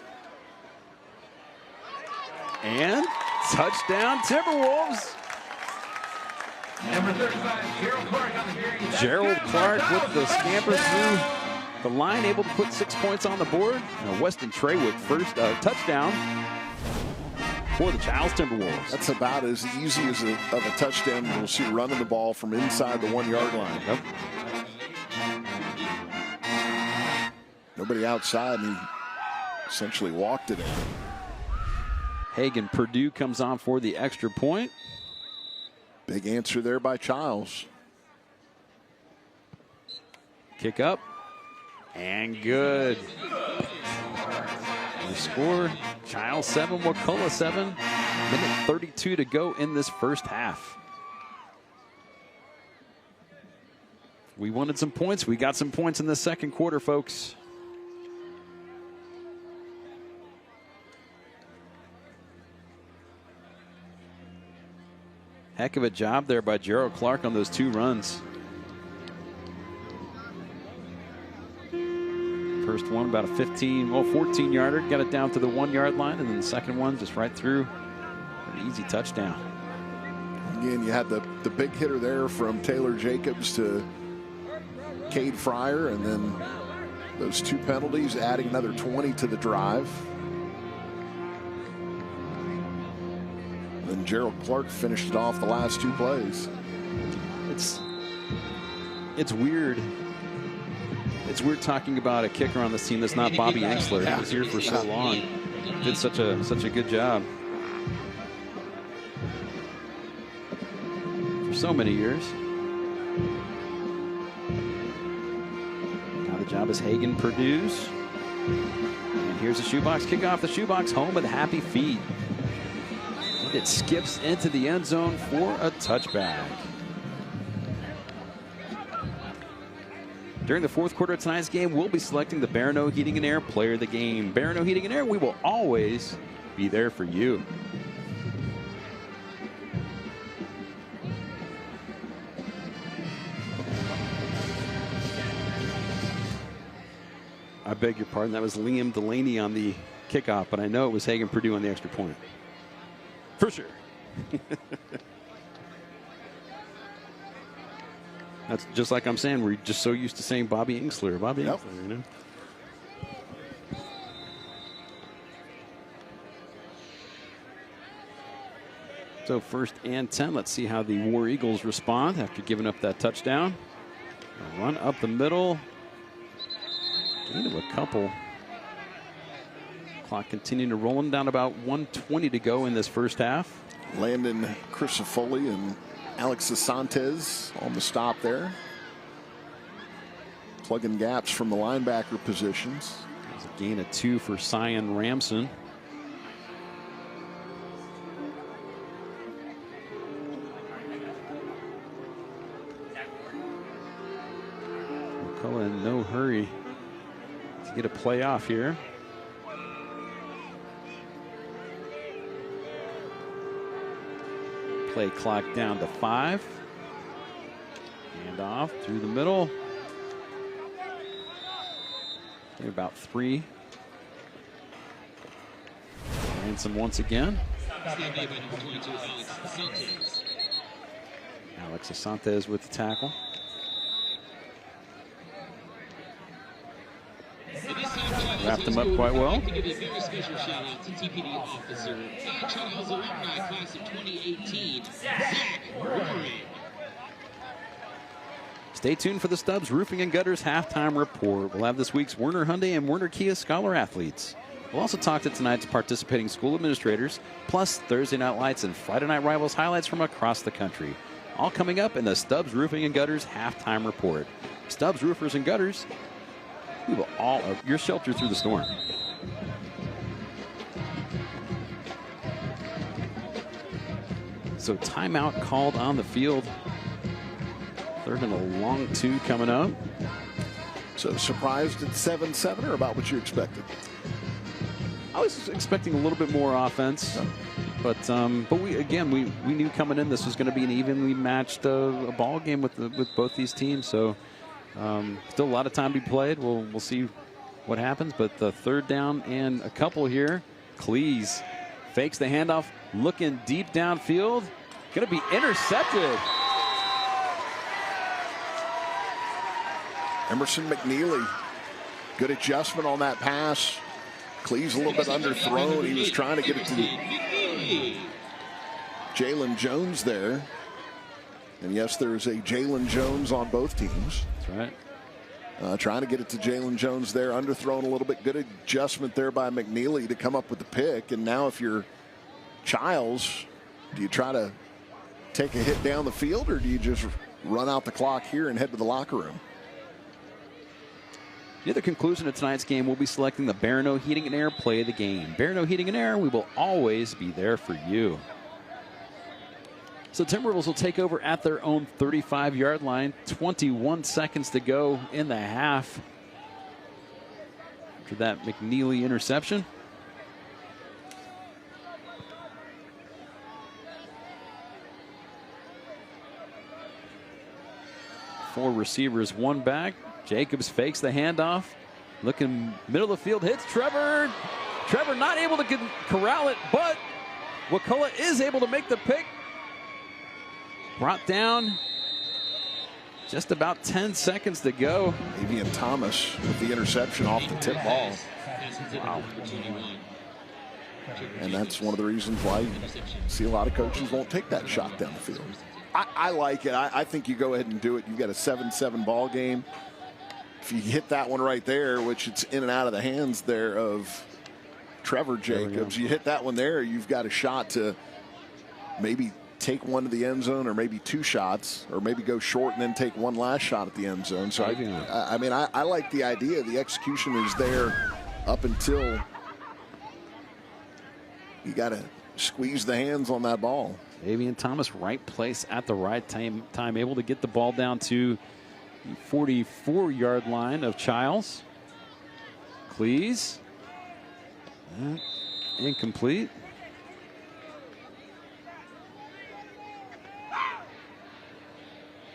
And touchdown, Timberwolves. Number 35, Gerald Clark on the carry. Gerald Clark with the scamper through the line, able to put 6 points on the board. And Weston Treywick first touchdown for the Chiles Timberwolves. That's about as easy as of a touchdown you'll see running the ball from inside the 1 yard line. Yep. Nobody outside, and he essentially walked it in. Hagen Purdue comes on for the extra point. Big answer there by Chiles. Kick up and good. The score, Chiles 7, Wakulla 7. Minute 32 to go in this first half. We wanted some points. We got some points in the second quarter, folks. Heck of a job there by Gerald Clark on those 2 runs. First one about a 14-yarder, got it down to the 1 yard line, and then the second one just right through an easy touchdown. Again, you had the big hitter there from Taylor Jacobs to Cade Fryer, and then those 2 penalties adding another 20 to the drive. And Gerald Clark finished it off the last 2 plays. It's weird. It's weird talking about a kicker on this team that's not Bobby Engsler. He was here for so long. Did such a good job for so many years. Now the job is Hagen Purdue's. And here's a shoebox kickoff. The shoebox home with Happy Feet. It skips into the end zone for a touchback. During the fourth quarter of tonight's game, we'll be selecting the Barineau Heating and Air Player of the Game. Barineau Heating and Air, we will always be there for you. I beg your pardon, that was Liam Delaney on the kickoff, but I know it was Hagen Purdue on the extra point. For sure. That's just like I'm saying, we're just so used to saying Bobby Engsler. Bobby Engsler, you know? So 1st and 10. Let's see how the War Eagles respond after giving up that touchdown. A run up the middle. Gain of a couple. Clock continuing to roll down about 1:20 to go in this first half. Landon Crisafoli and Alex Assantes on the stop there. Plugging gaps from the linebacker positions. There's a gain of 2 for Cyan Ramson. McCullough in no hurry to get a play off here. Play clock down to 5. Hand off through the middle. About 3. Ransom once again. Alex Asante with the tackle. Wrapped him up quite well. To give a very special shout out to TPD officer and Charles alumni class of 2018, Zach Warren. Stay tuned for the Stubbs Roofing and Gutters halftime report. We'll have this week's Werner Hyundai and Werner Kia Scholar athletes. We'll also talk to tonight's participating school administrators, plus Thursday Night Lights and Friday Night Rivals highlights from across the country. All coming up in the Stubbs Roofing and Gutters halftime report. Stubbs Roofers and Gutters, we will all your shelter through the storm. So timeout called on the field. Third and a long 2 coming up. So surprised at 7-7 or about what you expected? I was expecting a little bit more offense, but we knew coming in this was going to be an evenly matched a ball game with both these teams. So still a lot of time to be played. We'll see what happens. But the third down and a couple here. Cleese fakes the handoff, looking deep downfield, going to be intercepted. Emerson McNeely, good adjustment on that pass. Cleese a little bit underthrown. He was trying to get it to Jalen Jones there. And yes, there's a Jalen Jones on both teams. That's right. Trying to get it to Jalen Jones there, underthrown a little bit. Good adjustment there by McNeely to come up with the pick. And now if you're Chiles, do you try to take a hit down the field, or do you just run out the clock here and head to the locker room? Near the conclusion of tonight's game, we'll be selecting the Barineau Heating and Air play of the game. Barineau Heating and Air, we will always be there for you. So Timberwolves will take over at their own 35-yard line. 21 seconds to go in the half. After that McNeely interception. Four receivers, one back. Jacobs fakes the handoff. Looking middle of the field, hits Trevor. Trevor not able to corral it, but Wakulla is able to make the pick. Brought down. Just about 10 seconds to go. Avian Thomas with the interception off the tip ball. Wow. And that's one of the reasons why you see a lot of coaches won't take that shot down the field. I like it. I think you go ahead and do it. You've got a 7-7 ball game. If you hit that one right there, which it's in and out of the hands there of Trevor Jacobs, you hit that one there, you've got a shot to maybe take one to the end zone, or maybe 2 shots, or maybe go short and then take one last shot at the end zone. So I like the idea. The execution is there up until you got to squeeze the hands on that ball. Avian Thomas, right place at the right time, able to get the ball down to the 44-yard line of Chiles. Cleese. Incomplete.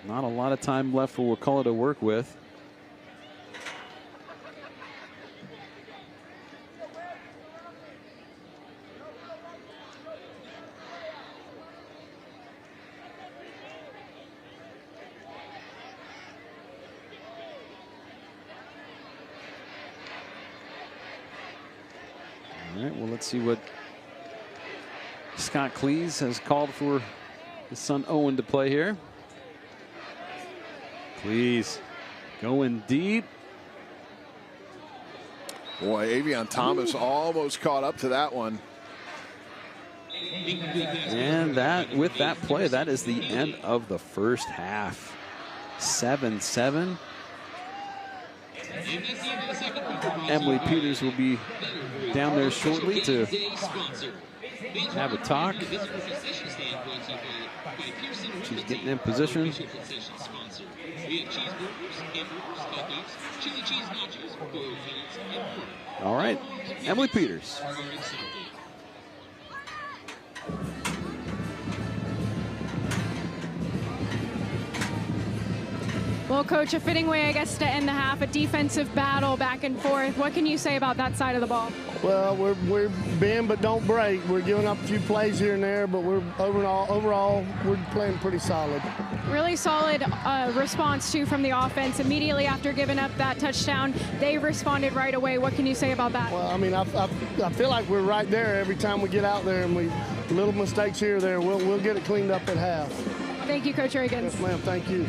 Not a lot of time left for Wakulla to work with. All right, well, let's see what Scott Cleese has called for his son Owen to play here. Cleese going deep. Boy, Avian Thomas almost caught up to that one. And that, with that play, that is the end of the first half. 7-7. Emily Peters will be down there shortly to have a talk. She's getting in position. All right, Emily Peters. Well, Coach, a fitting way, I guess, to end the half, a defensive battle back and forth. What can you say about that side of the ball? Well, we're bend but don't break. We're giving up a few plays here and there, but we're overall we're playing pretty solid. Really solid response, too, from the offense. Immediately after giving up that touchdown, they responded right away. What can you say about that? Well, I mean, I feel like we're right there every time we get out there, and we little mistakes here or there, we'll get it cleaned up at half. Thank you, Coach Reagan. Yes, ma'am. Thank you.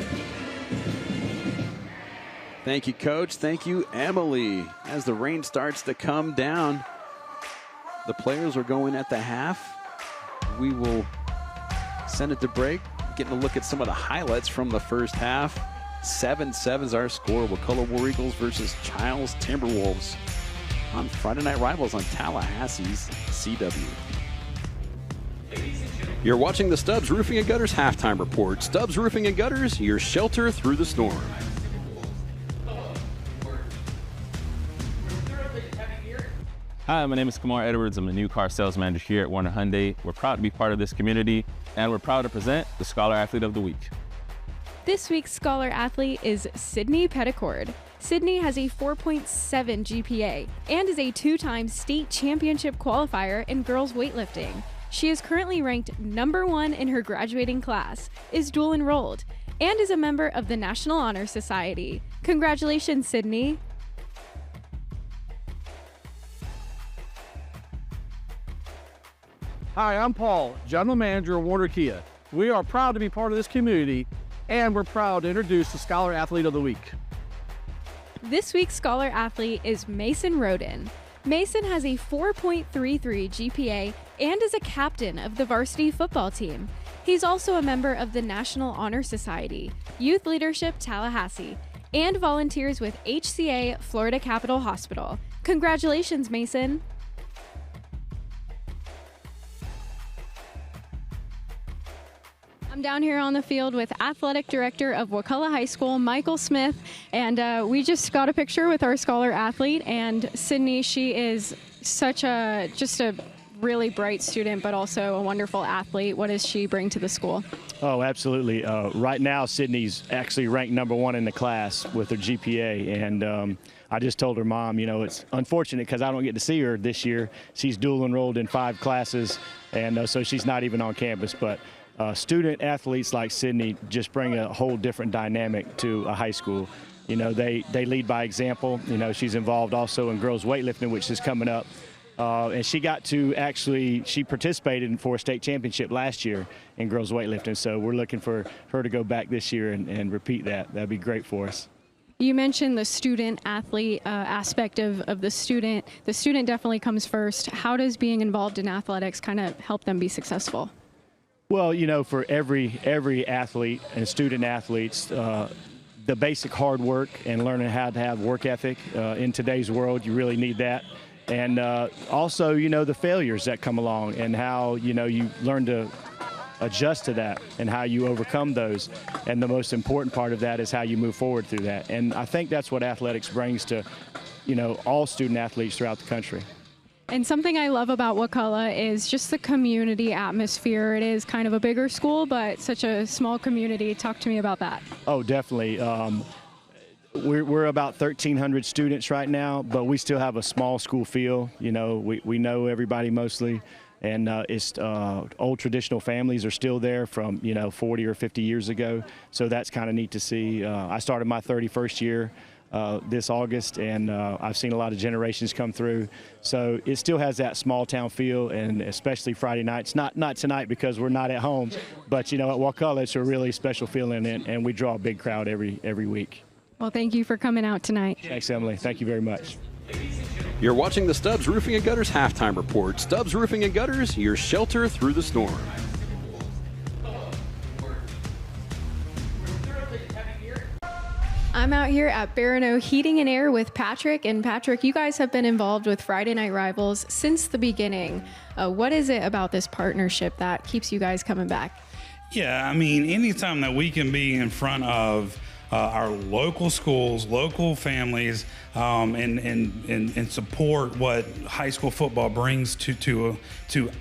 Thank you, Coach. Thank you, Emily. As the rain starts to come down, the players are going at the half. We will send it to break, getting a look at some of the highlights from the first half. 7-7 is our score. Wakulla War Eagles versus Chiles Timberwolves on Friday Night Rivals on Tallahassee's CW. You're watching the Stubbs Roofing and Gutters Halftime Report. Stubbs Roofing and Gutters, your shelter through the storm. Hi, my name is Kamar Edwards. I'm the new car sales manager here at Warner Hyundai. We're proud to be part of this community, and we're proud to present the Scholar Athlete of the Week. This week's Scholar Athlete is Sydney Petticord. Sydney has a 4.7 GPA and is a two-time state championship qualifier in girls weightlifting. She is currently ranked #1 in her graduating class, is dual enrolled, and is a member of the National Honor Society. Congratulations, Sydney. Hi, I'm Paul, General Manager of Warner Kia. We are proud to be part of this community, and we're proud to introduce the Scholar Athlete of the Week. This week's Scholar Athlete is Mason Roden. Mason has a 4.33 GPA and is a captain of the varsity football team. He's also a member of the National Honor Society, Youth Leadership Tallahassee, and volunteers with HCA Florida Capital Hospital. Congratulations, Mason. I'm down here on the field with Athletic Director of Wakulla High School, Michael Smith, and we just got a picture with our Scholar Athlete, and Sydney, she is just a really bright student, but also a wonderful athlete. What does she bring to the school? Oh, absolutely. Right now, Sydney's actually ranked #1 in the class with her GPA, and I just told her mom, it's unfortunate because I don't get to see her this year. She's dual enrolled in 5 classes, and so she's not even on campus, but student athletes like Sydney just bring a whole different dynamic to a high school. They lead by example. She's involved also in girls weightlifting, which is coming up. And she participated for a state championship last year in girls weightlifting. So we're looking for her to go back this year and repeat that. That'd be great for us. You mentioned the student athlete aspect of the student. The student definitely comes first. How does being involved in athletics kind of help them be successful? Well, for every athlete and student athletes, the basic hard work and learning how to have work ethic in today's world, you really need that. And also, the failures that come along and how, you learn to adjust to that and how you overcome those. And the most important part of that is how you move forward through that. And I think that's what athletics brings to, all student athletes throughout the country. And something I love about Wakulla is just the community atmosphere. It is kind of a bigger school, but such a small community. Talk to me about that. Oh, definitely. We're about 1,300 students right now, but we still have a small school feel. We know everybody mostly, and it's old traditional families are still there from 40 or 50 years ago. So that's kind of neat to see. I started my 31st year this August, and I've seen a lot of generations come through. So it still has that small town feel, and especially Friday nights. Not tonight because we're not at home, but at Wakulla it's a really special feeling, and we draw a big crowd every week. Well, thank you for coming out tonight. Thanks, Emily. Thank you very much. You're watching the Stubbs Roofing and Gutters Halftime Report. Stubbs Roofing and Gutters, your shelter through the storm. I'm out here at Barineau Heating and Air with Patrick. And Patrick, you guys have been involved with Friday Night Rivals since the beginning. What is it about this partnership that keeps you guys coming back? Yeah, I mean, anytime that we can be in front of our local schools, local families, and support what high school football brings to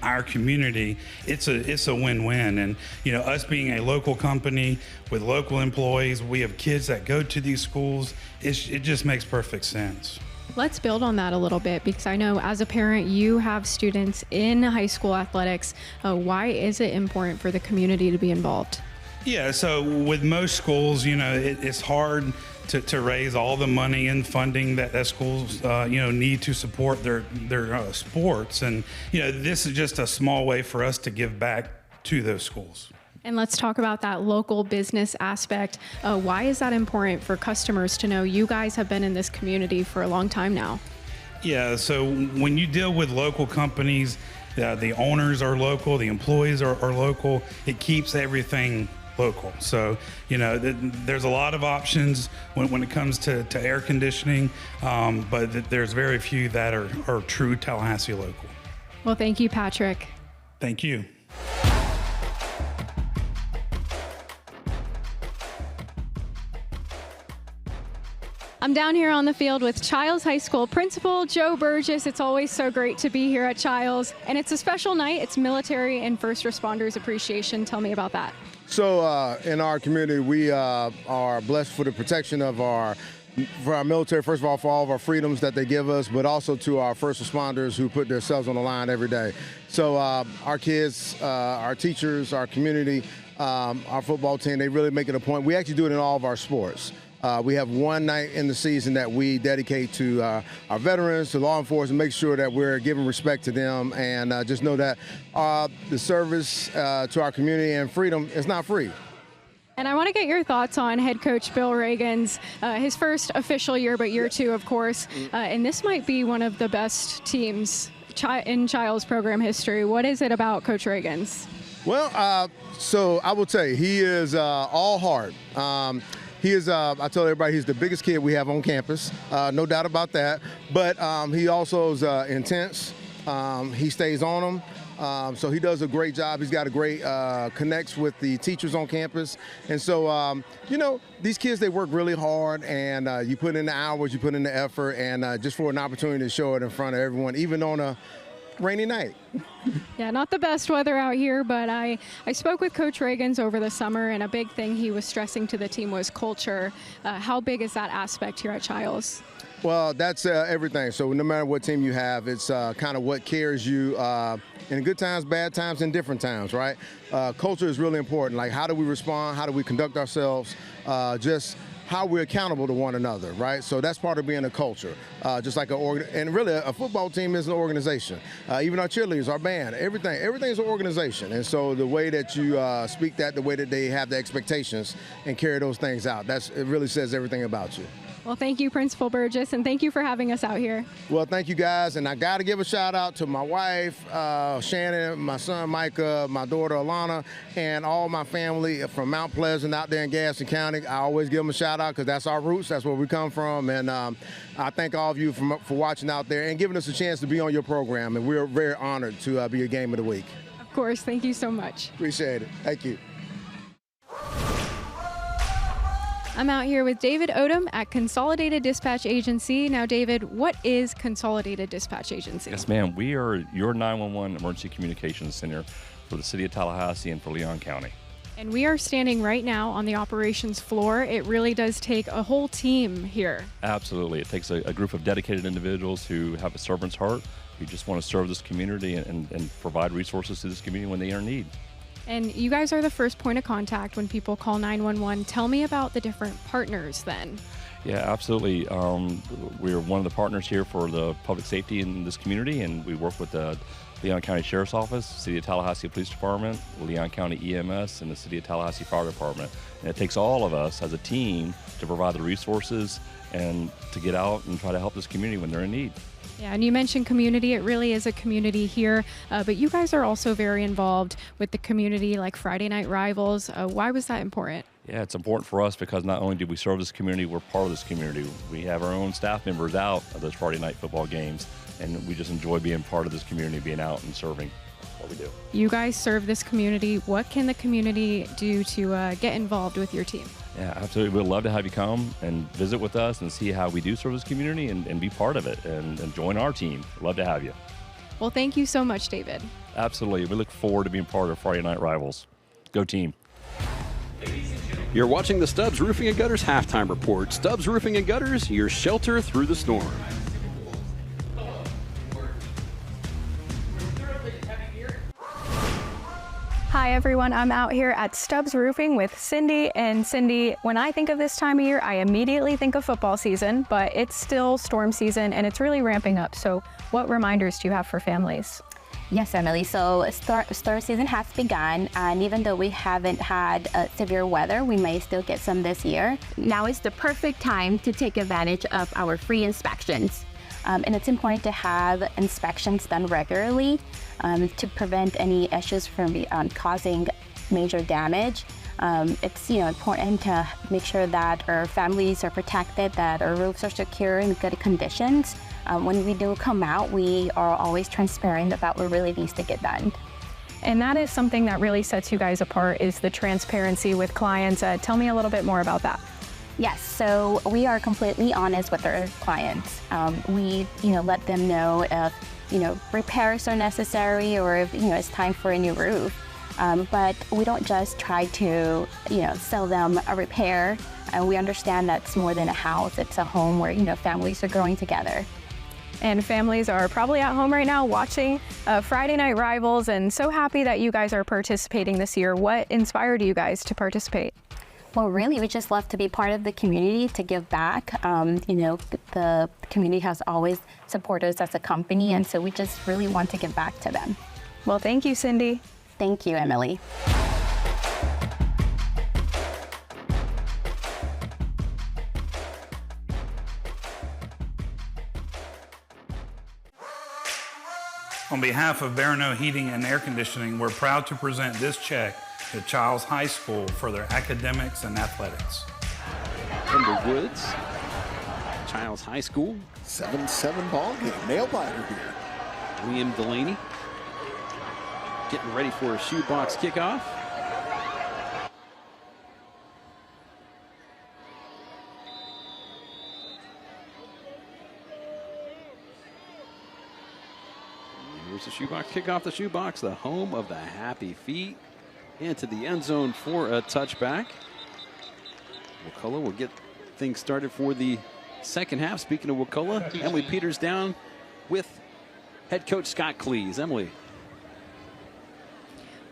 our community, it's a win-win. And us being a local company with local employees, we have kids that go to these schools. It just makes perfect sense. Let's build on that a little bit, because I know as a parent you have students in high school athletics. Why is it important for the community to be involved? Yeah, so with most schools, it's hard to raise all the money and funding that schools need to support their sports, and this is just a small way for us to give back to those schools. And let's talk about that local business aspect. Why is that important for customers to know you guys have been in this community for a long time now? Yeah, so when you deal with local companies, the owners are local, the employees are local, it keeps everything local. So, there's a lot of options when it comes to air conditioning, but there's very few that are true Tallahassee local. Well, thank you, Patrick. Thank you. I'm down here on the field with Chiles High School Principal Joe Burgess. It's always so great to be here at Chiles, and it's a special night. It's Military and First Responders Appreciation. Tell me about that. So in our community, we are blessed for the protection of our military, first of all, for all of our freedoms that they give us, but also to our first responders who put themselves on the line every day. So our kids, our teachers, our community, our football team, they really make it a point. We actually do it in all of our sports. We have one night in the season that we dedicate to our veterans, to law enforcement, make sure that we're giving respect to them, and just know that the service to our community and freedom is not free. And I want to get your thoughts on head coach Bill Reagan's his first official year, but year two, of course. And this might be one of the best teams in Chiles program history. What is it about Coach Reagan's? Well, so I will tell you, he is all heart. He is, I tell everybody, he's the biggest kid we have on campus, no doubt about that. But he also is intense. He stays on them. So he does a great job. He's got a great connects with the teachers on campus. And so, these kids, they work really hard, and you put in the hours, you put in the effort, and just for an opportunity to show it in front of everyone, even on a rainy night. Yeah, not the best weather out here, but I spoke with Coach Reagan's over the summer, and a big thing he was stressing to the team was culture. How big is that aspect here at Chiles? Well, that's everything. So no matter what team you have, it's kind of what carries you in good times, bad times, and different times, right? Culture is really important. Like, how do we respond? How do we conduct ourselves? Just how we're accountable to one another, right? So that's part of being a culture. Just like and really a football team is an organization. Even our cheerleaders, our band, everything's an organization. And so the way that you speak that, the way that they have the expectations and carry those things out, it really says everything about you. Well, thank you, Principal Burgess, and thank you for having us out here. Well, thank you, guys. And I got to give a shout out to my wife, Shannon, my son, Micah, my daughter, Alana, and all my family from Mount Pleasant out there in Gaston County. I always give them a shout out because that's our roots. That's where we come from. And I thank all of you for watching out there and giving us a chance to be on your program. And we're very honored to be your Game of the Week. Of course. Thank you so much. Appreciate it. Thank you. I'm out here with David Odom at Consolidated Dispatch Agency. Now, David, what is Consolidated Dispatch Agency? Yes, ma'am. We are your 911 emergency communications center for the city of Tallahassee and for Leon County. And we are standing right now on the operations floor. It really does take a whole team here. Absolutely. It takes a group of dedicated individuals who have a servant's heart, who just want to serve this community and provide resources to this community when they are in need. And you guys are the first point of contact when people call 911. Tell me about the different partners then. Yeah, absolutely. We're one of the partners here for the public safety in this community, and we work with the Leon County Sheriff's Office, City of Tallahassee Police Department, Leon County EMS, and the City of Tallahassee Fire Department. And it takes all of us as a team to provide the resources and to get out and try to help this community when they're in need. Yeah, and you mentioned community. It really is a community here, but you guys are also very involved with the community, like Friday Night Rivals. Why was that important? Yeah, it's important for us because not only do we serve this community, we're part of this community. We have our own staff members out of those Friday night football games, and we just enjoy being part of this community, being out and serving. That's what we do. You guys serve this community. What can the community do to get involved with your team? Yeah, absolutely. We'd love to have you come and visit with us and see how we do serve this community and be part of it and join our team. Love to have you. Well, thank you so much, David. Absolutely. We look forward to being part of Friday Night Rivals. Go team. You're watching the Stubbs Roofing and Gutters Halftime Report. Stubbs Roofing and Gutters, your shelter through the storm. Hi everyone, I'm out here at Stubbs Roofing with Cindy. And Cindy, when I think of this time of year, I immediately think of football season, but it's still storm season and it's really ramping up. So what reminders do you have for families? Yes, Emily. So storm season has begun, and even though we haven't had severe weather, we may still get some this year. Now is the perfect time to take advantage of our free inspections. And it's important to have inspections done regularly to prevent any issues from causing major damage. It's important to make sure that our families are protected, that our roofs are secure in good conditions. When we do come out, we are always transparent about what really needs to get done. And that is something that really sets you guys apart, is the transparency with clients. Tell me a little bit more about that. Yes, so we are completely honest with our clients. We, let them know if, repairs are necessary or if, it's time for a new roof. But we don't just try to, sell them a repair. We understand that's more than a house. It's a home where, families are growing together. And families are probably at home right now watching Friday Night Rivals, and so happy that you guys are participating this year. What inspired you guys to participate? Well, really, we just love to be part of the community, to give back. The community has always supported us as a company, and so we just really want to give back to them. Well, thank you, Cindy. Thank you, Emily. On behalf of Barineau Heating and Air Conditioning, we're proud to present this check to Chiles High School for their academics and athletics. From the Woods, Chiles High School. 7-7 ball game, nail biter here. William Delaney getting ready for a shoebox kickoff. Here's the shoebox kickoff. The shoebox, the home of the happy feet, into the end zone for a touchback. Wakulla will get things started for the second half. Speaking of Wakulla, Emily Peters down with head coach Scott Cleese. Emily.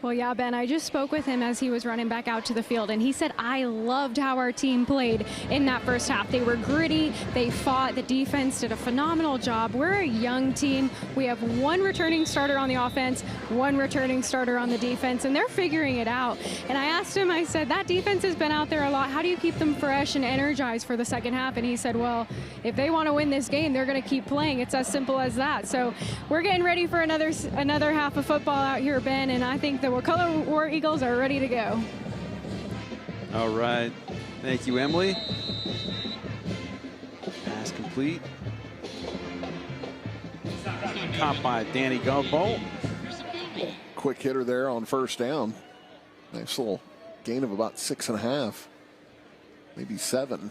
Well, yeah, Ben, I just spoke with him as he was running back out to the field, and he said, I loved how our team played in that first half. They were gritty. They fought. The defense did a phenomenal job. We're a young team. We have one returning starter on the offense, one returning starter on the defense, and they're figuring it out. And I asked him, I said, that defense has been out there a lot. How do you keep them fresh and energized for the second half? And he said, well, if they want to win this game, they're going to keep playing. It's as simple as that. So we're getting ready for another half of football out here, Ben, and I think the Wakulla War Eagles are ready to go. All right. Thank you, Emily. Pass complete. Caught by Danny Gugbolt. Quick hitter there on first down. Nice little gain of about 6.5, maybe 7.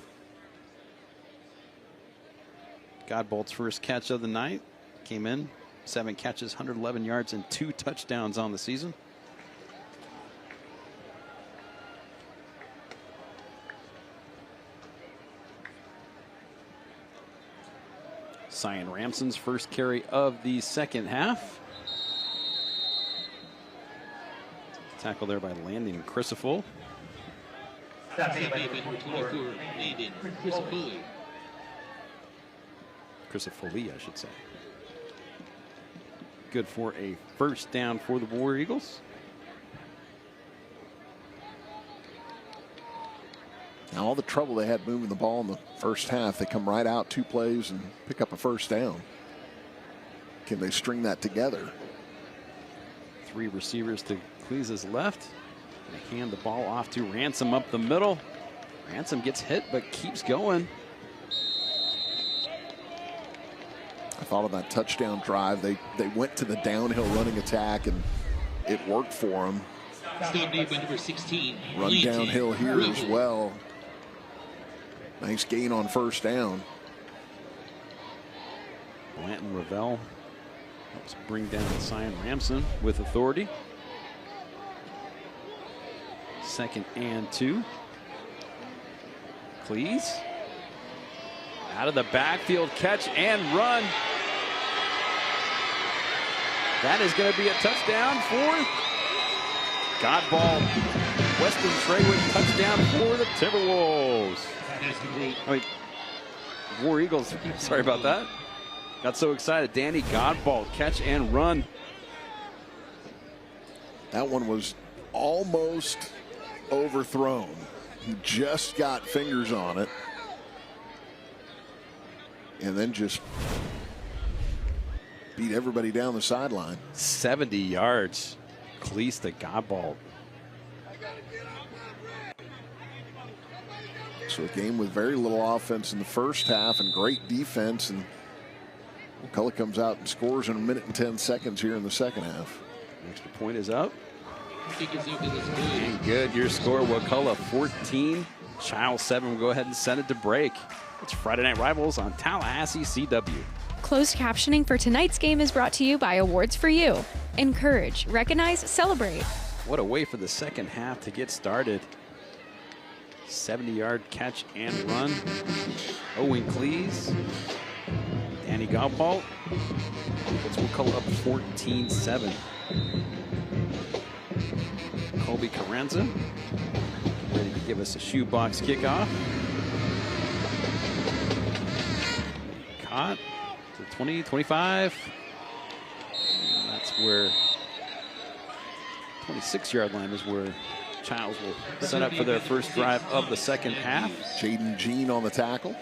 Godbolt's first catch of the night. Came in, 7 catches, 111 yards, and 2 touchdowns on the season. Cyan Ramson's first carry of the second half. Tackle there by Landon Crisaful. Crisafulli, I should say. Good for a first down for the War Eagles. Now, all the trouble they had moving the ball in the first half, they come right out 2 plays and pick up a first down. Can they string that together? 3 receivers to Cleese's left. They hand the ball off to Ransom up the middle. Ransom gets hit but keeps going. I thought of that touchdown drive. They went to the downhill running attack, and it worked for them. Stop by number 16. Run downhill here as well. Nice gain on first down. Blanton Ravel helps bring down Sion Ramson with authority. 2nd and 2. Cleese. Out of the backfield, catch and run. That is going to be a touchdown for Godball. Weston Treywick, touchdown for the Timberwolves. War Eagles, sorry about that. Got so excited. Danny Godball, catch and run. That one was almost overthrown. He just got fingers on it. And then just beat everybody down the sideline. 70 yards. Cleese to Godball. So a game with very little offense in the first half and great defense. And Wakulla comes out and scores in 1 minute and 10 seconds here in the second half. Extra point is up. And good. Your score, Wakulla 14. Chiles 7 will go ahead and send it to break. It's Friday Night Rivals on Tallahassee CW. Closed captioning for tonight's game is brought to you by Awards for You. Encourage, recognize, celebrate. What a way for the second half to get started. 70-yard catch and run. Owen Cleese. Danny Godball. Puts Wakulla up 14-7. Colby Carranza ready to give us a shoebox kickoff. Caught to 20, 25. And that's where 26-yard line is where Chiles will set up for their first drive of the second half. Jaden Jean on the tackle.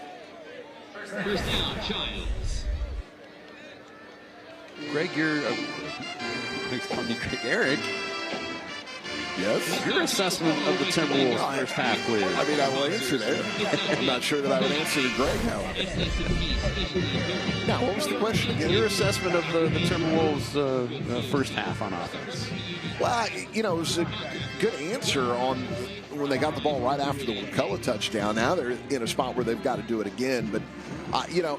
First down, Chiles. Greg, Eric. Yes. Your assessment of the Timberwolves first half, please. I mean, I will answer there. I'm not sure that I would answer Greg, however. Now, what was the question again? Your assessment of the Timberwolves first half on offense. Well, you know, it was a good answer on when they got the ball right after the Wakulla touchdown. Now they're in a spot where they've got to do it again. But, you know,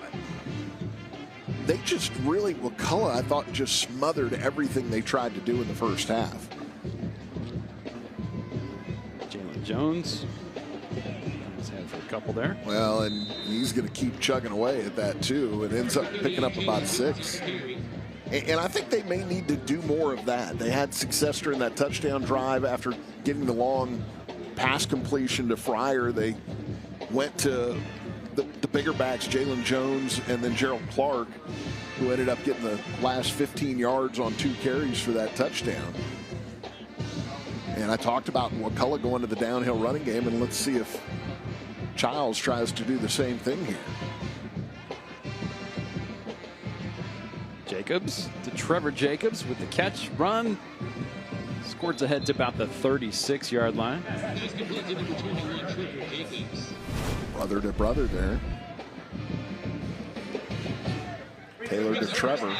they just really, Wakulla, I thought, just smothered everything they tried to do in the first half. Jones. He's headed for a couple there. Well, and he's going to keep chugging away at that, too, and ends up picking up about 6. And I think they may need to do more of that. They had success during that touchdown drive after getting the long pass completion to Fryer. They went to the bigger backs, Jalen Jones and then Gerald Clark, who ended up getting the last 15 yards on 2 carries for that touchdown. And I talked about Wakulla going to the downhill running game, and let's see if Chiles tries to do the same thing here. Jacobs to Trevor Jacobs with the catch, run. Scored ahead to about the 36-yard line. Brother to brother there. Taylor to Trevor.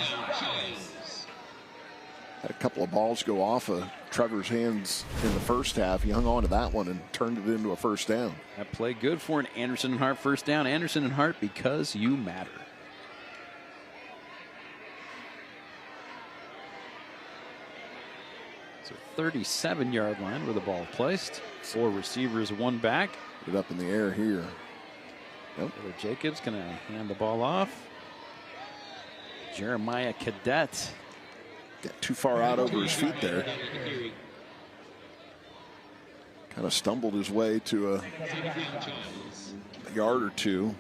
Had a couple of balls go off of Trevor's hands in the first half. He hung on to that one and turned it into a first down. That play good for an Anderson and Hart first down. Anderson and Hart, because you matter. So 37-yard line where the ball placed. 4 receivers, 1 back. Get up in the air here. Nope. Jacobs going to hand the ball off. Jeremiah Cadet. Got too far out over his feet there. Kind of stumbled his way to a yard or 2.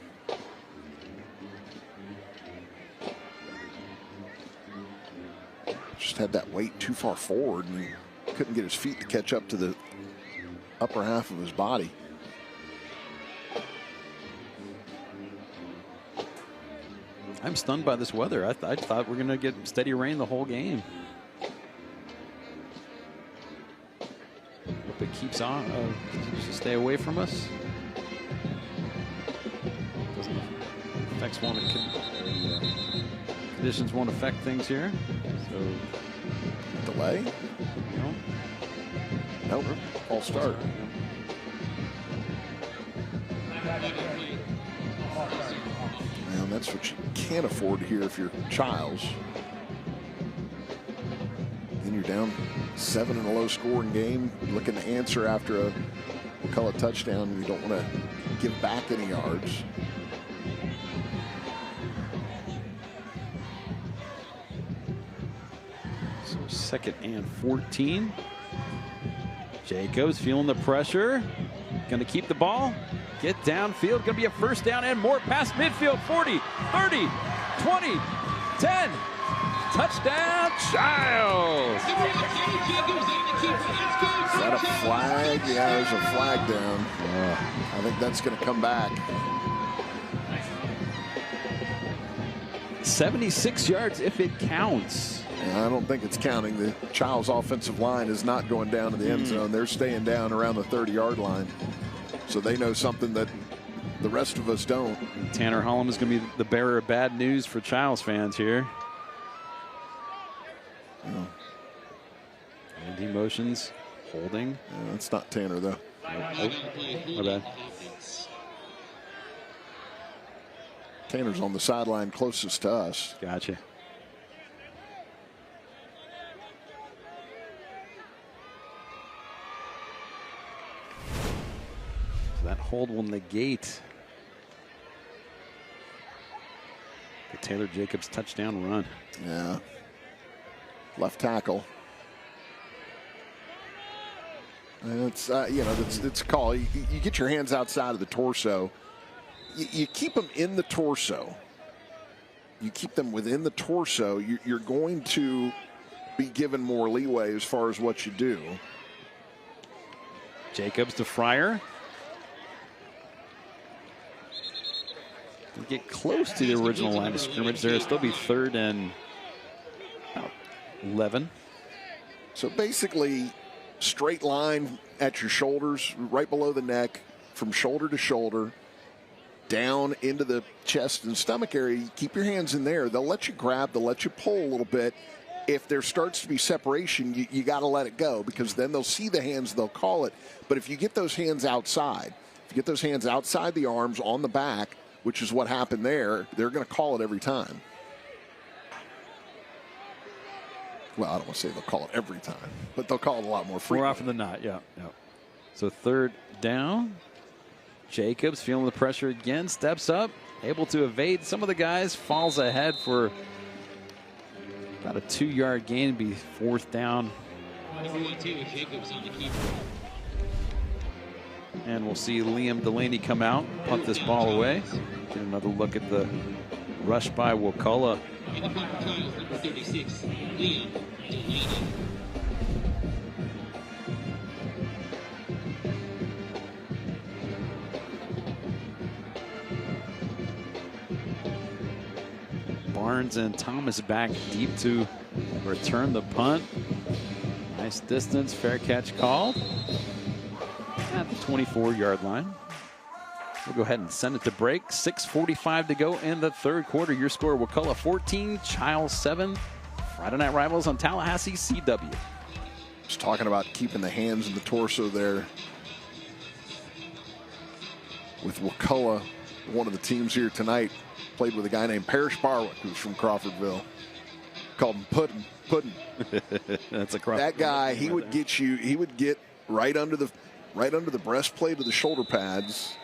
Just had that weight too far forward and couldn't get his feet to catch up to the upper half of his body. I'm stunned by this weather. I thought we're going to get steady rain the whole game. Hope it keeps on, continues to stay away from us. Doesn't affect conditions won't affect things here. So delay? No. Nope. False start. That's what you can't afford here if you're Chiles. And you're down 7 in a low-scoring game, looking to answer after a Wakulla touchdown. You don't want to give back any yards. So 2nd and 14. Jacobs feeling the pressure. Going to keep the ball. Get downfield. Going to be a first down and more past midfield. 40, 30, 20, 10. Touchdown, Chiles. Is that a flag? Yeah, there's a flag down. I think that's going to come back. 76 yards if it counts. I don't think it's counting. The Chiles offensive line is not going down to the end zone. They're staying down around the 30-yard line. So they know something that the rest of us don't. Tanner Hollum is going to be the bearer of bad news for Chiles fans here. And he motions, holding. That's not Tanner, though. My bad. Tanner's on the sideline closest to us. Gotcha. So that hold will negate the Taylor Jacobs touchdown run. Yeah. Left tackle. And it's it's a call. You get your hands outside of the torso. You keep them in the torso. You keep them within the torso. You're going to be given more leeway as far as what you do. Jacobs to Fryer. Get close to the original line of scrimmage there. It'll still be 3rd and about 11. So basically, straight line at your shoulders, right below the neck, from shoulder to shoulder, down into the chest and stomach area. You keep your hands in there. They'll let you grab, they'll let you pull a little bit. If there starts to be separation, you got to let it go, because then they'll see the hands, they'll call it. But if you get those hands outside, the arms on the back, which is what happened there, they're going to call it every time. Well, I don't want to say they'll call it every time, but they'll call it a lot more frequently. More often than not, yeah. So 3rd down. Jacobs feeling the pressure again, steps up, able to evade some of the guys, falls ahead for about a 2-yard gain, be 4th down. And we'll see Liam Delaney come out, punt this ball away. Get another look at the rush by Wakulla. Number 36, Liam Delaney. Barnes and Thomas back deep to return the punt. Nice distance, fair catch called at the 24-yard line. We'll go ahead and send it to break. 6:45 to go in the 3rd quarter. Your score: Wakulla 14, Chiles 7. Friday Night Rivals on Tallahassee CW. Just talking about keeping the hands in the torso there. With Wakulla, one of the teams here tonight, played with a guy named Parrish Barwick, who's from Crawfordville. Called him Puddin'. That's a Crawford. That guy, he would get right under the breastplate of the shoulder pads,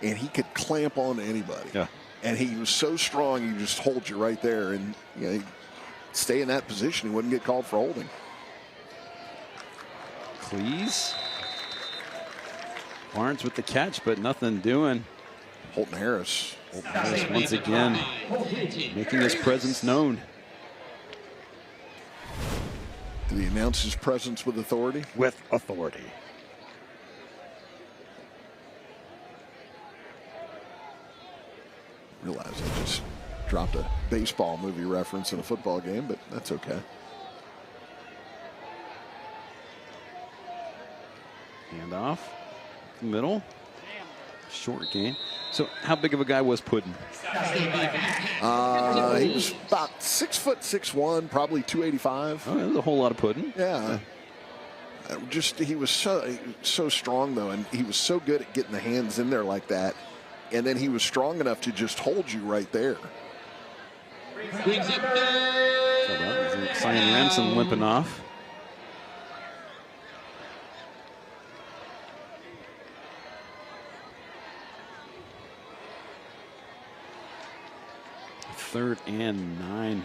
and he could clamp on anybody. Yeah. And he was so strong, he just hold you right there, and he'd stay in that position. He wouldn't get called for holding. Cleese. Barnes with the catch, but nothing doing. Holton Harris. Once again, making his presence known. Did he announce his presence with authority? With authority. Realize I just dropped a baseball movie reference in a football game, but that's okay. Handoff. Middle. Short gain. So how big of a guy was Puddin'? He was about 6'6", probably 285. Oh, that's a whole lot of Puddin'. Yeah. He was so strong, though, and he was so good at getting the hands in there like that. And then he was strong enough to just hold you right there. Brings up third. Simon Ransom limping off. Third and 9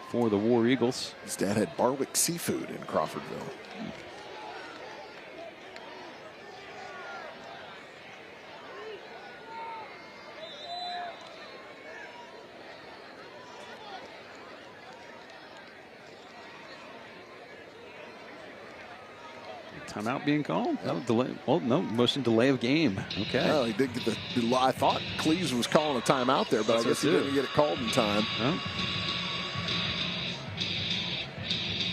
for the War Eagles. His dad had Barwick Seafood in Crawfordville. Timeout being called? No delay. Oh, no, motion delay of game. Okay. Well, he did get the. I thought Cleves was calling a timeout there, but I guess he didn't get it called in time. Oh.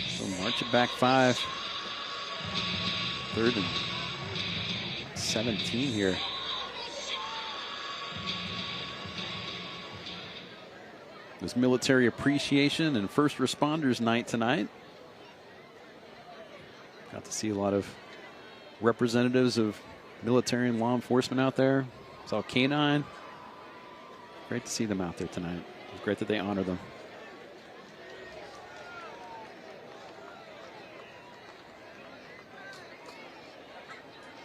So march it back 5. Third and 17 here. This military appreciation and first responders night tonight. Got to see a lot of representatives of military and law enforcement out there. Saw K9. Great to see them out there tonight. It's great that they honor them.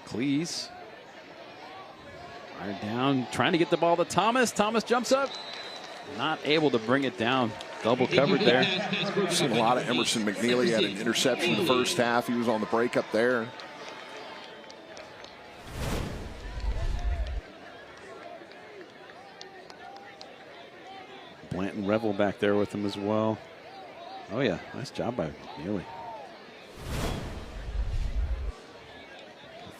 Cleese. Right down, trying to get the ball to Thomas. Thomas jumps up. Not able to bring it down. Double covered there. We've seen a lot of Emerson McNeely. Had an interception in the first half. He was on the break up there. Blanton Revel back there with him as well. Oh yeah, nice job by McNeely.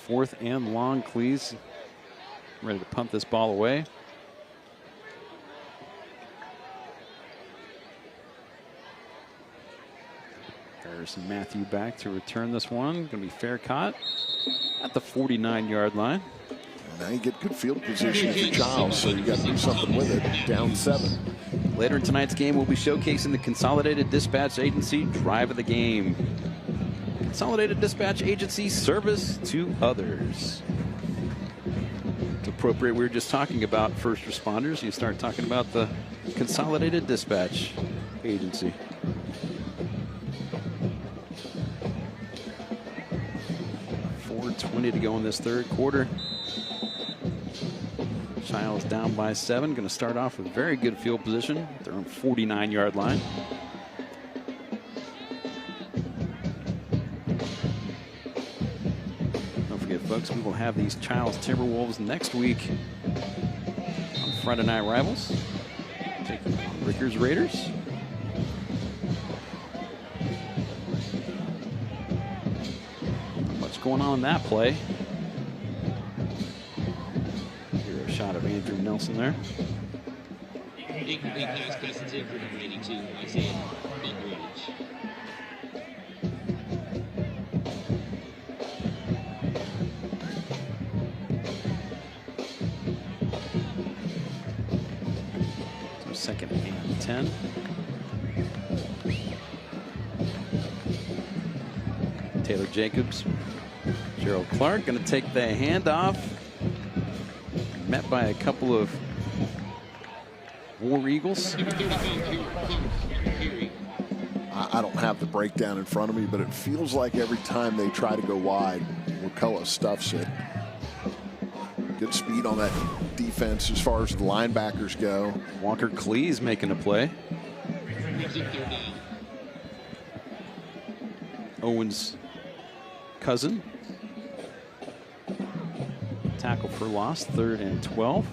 4th and long. Cleese ready to punt this ball away. There's Matthew back to return this one. Going to be fair caught at the 49-yard line. Now you get good field position for Chiles, so you got to do something with it. Down 7. Later in tonight's game, we'll be showcasing the Consolidated Dispatch Agency Drive of the Game. Consolidated Dispatch Agency, service to others. It's appropriate. We were just talking about first responders. You start talking about the Consolidated Dispatch Agency. .4:20 to go in this third quarter. Chiles down by 7. Going to start off with very good field position. They're on 49-yard line. Don't forget, folks, we will have these Chiles Timberwolves next week on Friday Night Rivals. Taking on Ricker's Raiders. Not much going on in that play. Shot of Andrew Nelson there. Incomplete pass intended for number 82, Isaiah Bungridge. So 2nd and 10. Taylor Jacobs, Gerald Clark going to take the handoff. Met by a couple of War Eagles. I don't have the breakdown in front of me, but it feels like every time they try to go wide, Wakulla stuffs it. Good speed on that defense as far as the linebackers go. Walker Cleese making a play. Owen's cousin. Tackle for loss, 3rd and 12.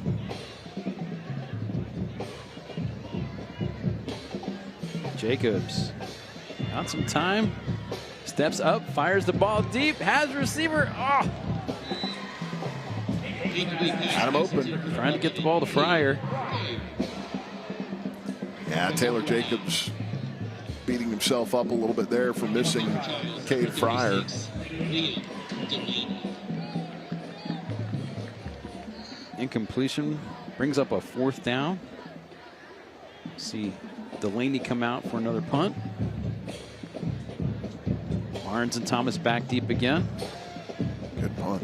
Jacobs got some time, steps up, fires the ball deep, has receiver. Oh! Got him open. Trying to get the ball to Fryer. Yeah, Taylor Jacobs beating himself up a little bit there for missing Cade Fryer. Incompletion brings up a 4th down. See Delaney come out for another punt. Barnes and Thomas back deep again. Good punt.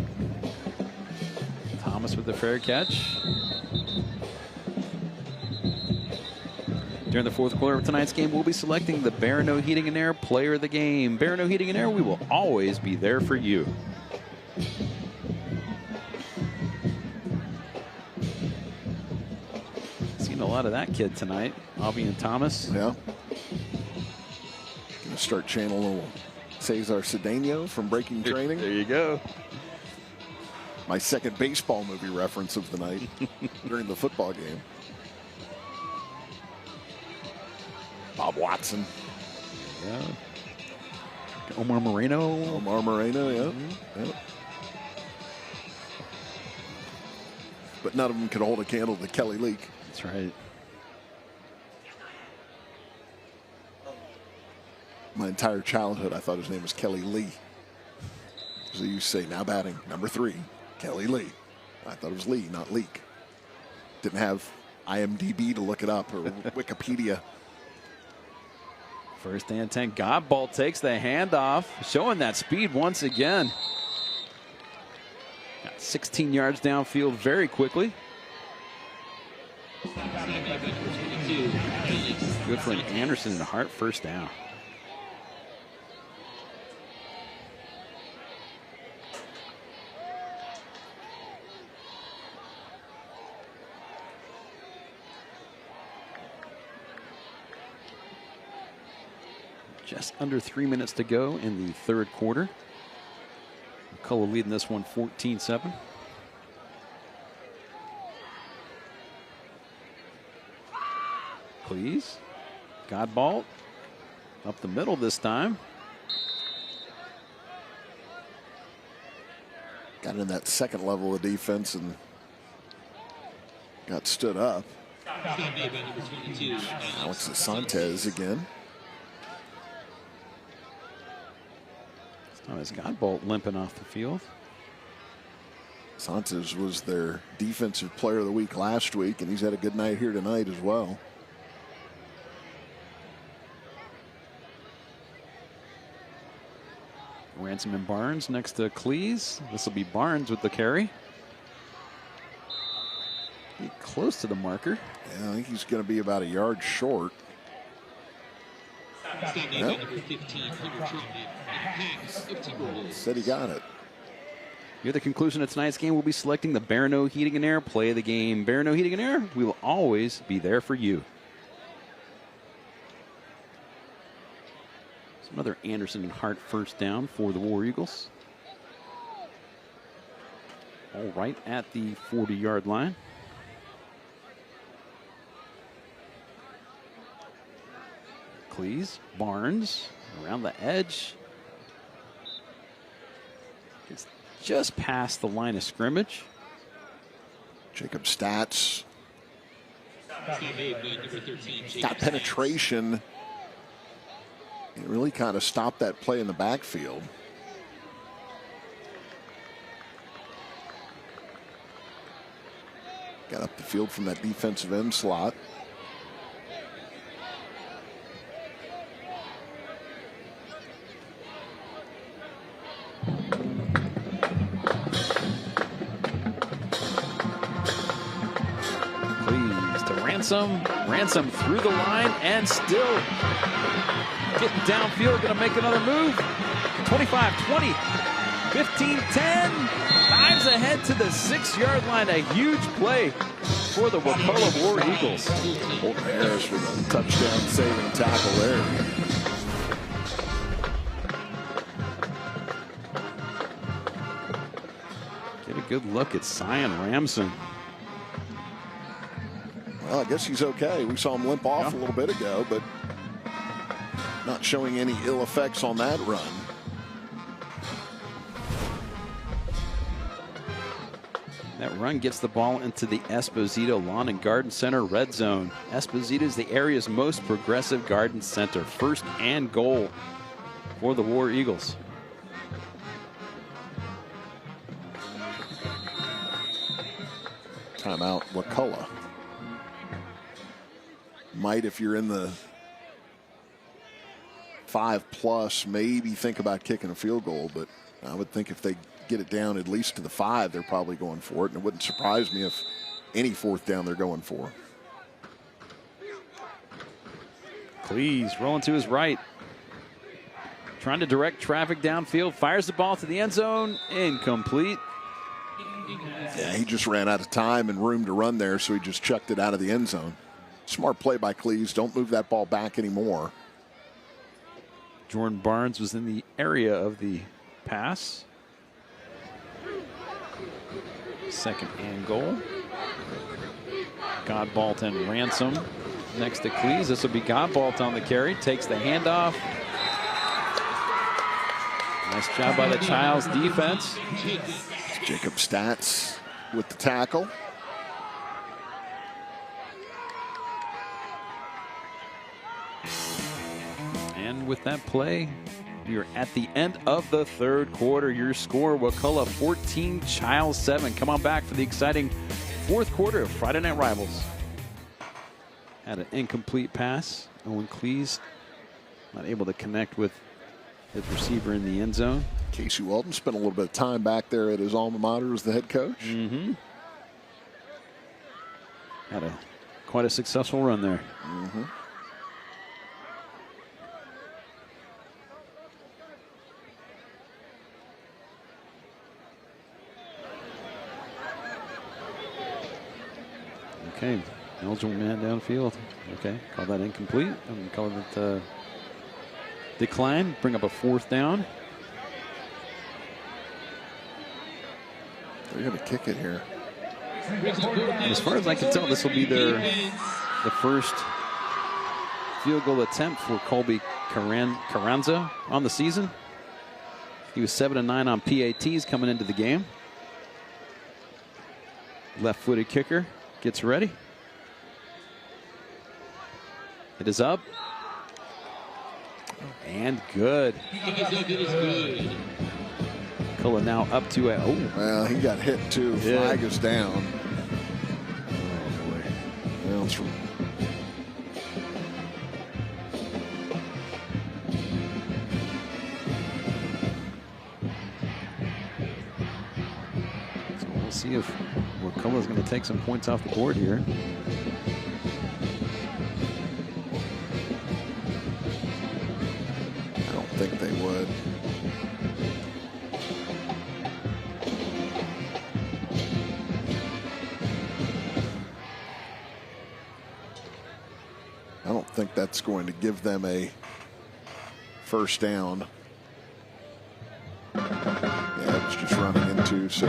Thomas with the fair catch. During the fourth quarter of tonight's game, we'll be selecting the Barineau Heating and Air Player of the Game. Barineau Heating and Air, we will always be there for you. Seen a lot of that kid tonight, Avi and Thomas. Yeah. Gonna start channeling a little Cesar Cedeno from Breaking Training. There you go. My second baseball movie reference of the night during the football game. Bob Watson. Yeah. Omar Moreno. Yeah. Yep. But none of them could hold a candle to Kelly Leak. That's right. My entire childhood, I thought his name was Kelly Lee. So you say, now batting, number 3, Kelly Lee. I thought it was Lee, not Leak. Didn't have IMDb to look it up or Wikipedia. First and 10. Godbolt takes the handoff, showing that speed once again. Got 16 yards downfield very quickly. Good for an Anderson and Hart first down. Just under 3 minutes to go in the third quarter. Wakulla leading this one 14-7. Please. Godbolt up the middle this time. Got in that second level of defense and got stood up. Alex Santos again. Oh, it's Godbolt limping off the field. Santos was their defensive player of the week last week, and he's had a good night here tonight as well. Ransom and Barnes next to Cleese. This will be Barnes with the carry. Close to the marker. Yeah, I think he's going to be about a yard short. Yep. Said he got it. Near the conclusion of tonight's game, we'll be selecting the Barineau Heating and Air Play of the Game. Barineau Heating and Air, we will always be there for you. So another Anderson and Hart first down for the War Eagles. All right at the 40-yard line. Cleese, Barnes around the edge. Gets just past the line of scrimmage. Jacob Stats. Got penetration. It really kind of stopped that play in the backfield. Got up the field from that defensive end slot. Ransom through the line and still getting downfield. Going to make another move. 25-20, 15-10. Dives ahead to the 6-yard line. A huge play for the Wakulla War Eagles. Holton Harris with a touchdown saving tackle there. Get a good look at Sion Ramson. Well, I guess he's okay. We saw him limp off a little bit ago, but not showing any ill effects on that run. That run gets the ball into the Esposito Lawn and Garden Center red zone. Esposito is the area's most progressive garden center. First and goal for the War Eagles. Timeout, Wakulla. Might, if you're in the 5+, maybe think about kicking a field goal, but I would think if they get it down at least to the 5, they're probably going for it, and it wouldn't surprise me if any fourth down they're going for. Cleese rolling to his right. Trying to direct traffic downfield. Fires the ball to the end zone. Incomplete. Yeah, he just ran out of time and room to run there, so he just chucked it out of the end zone. Smart play by Cleese. Don't move that ball back anymore. Jordan Barnes was in the area of the pass. Second and goal. Godbolt and Ransom next to Cleese. This will be Godbolt on the carry. Takes the handoff. Nice job by the Chiles defense. Jacob Stats with the tackle. And with that play, you're at the end of the third quarter. Your score, Wakulla 14, Chiles 7. Come on back for the exciting fourth quarter of Friday Night Rivals. Had an incomplete pass. Owen Cleese not able to connect with his receiver in the end zone. Casey Weldon spent a little bit of time back there at his alma mater as the head coach. Mm-hmm. Had quite a successful run there. Mm-hmm. Okay, eligible man downfield. Okay, call that incomplete. I'm going to call it decline. Bring up a fourth down. They're going to kick it here. As far as I can tell, this will be the first field goal attempt for Colby Carranza on the season. He was 7-9 on PATs coming into the game. Left-footed kicker gets ready. It is up. And good. Wakulla now up to a. Oh. Well, he got hit too. Yeah. Flag is down. Oh, boy. Well, it's from. So we'll see if Wakulla is going to take some points off the board here. I don't think they would. I don't think that's going to give them a first down. Yeah, it was just running into, so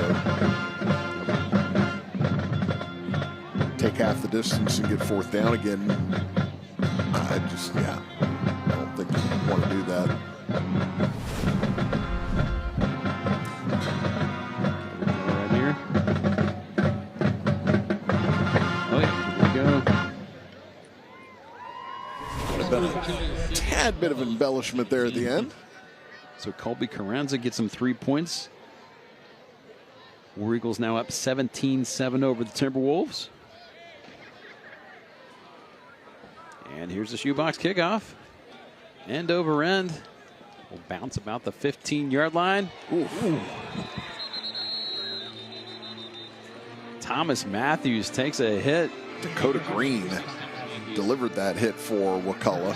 take half the distance and get fourth down again. I don't think you want to do that. Right here. Oh, yeah, here we go. Would have been a tad bit of embellishment there at the end. So Colby Carranza gets him 3 points. War Eagles now up 17-7 over the Timberwolves. And here's the shoebox kickoff. End over end. Will bounce about the 15-yard line. Ooh. Thomas Matthews takes a hit. Dakota Green delivered that hit for Wakulla.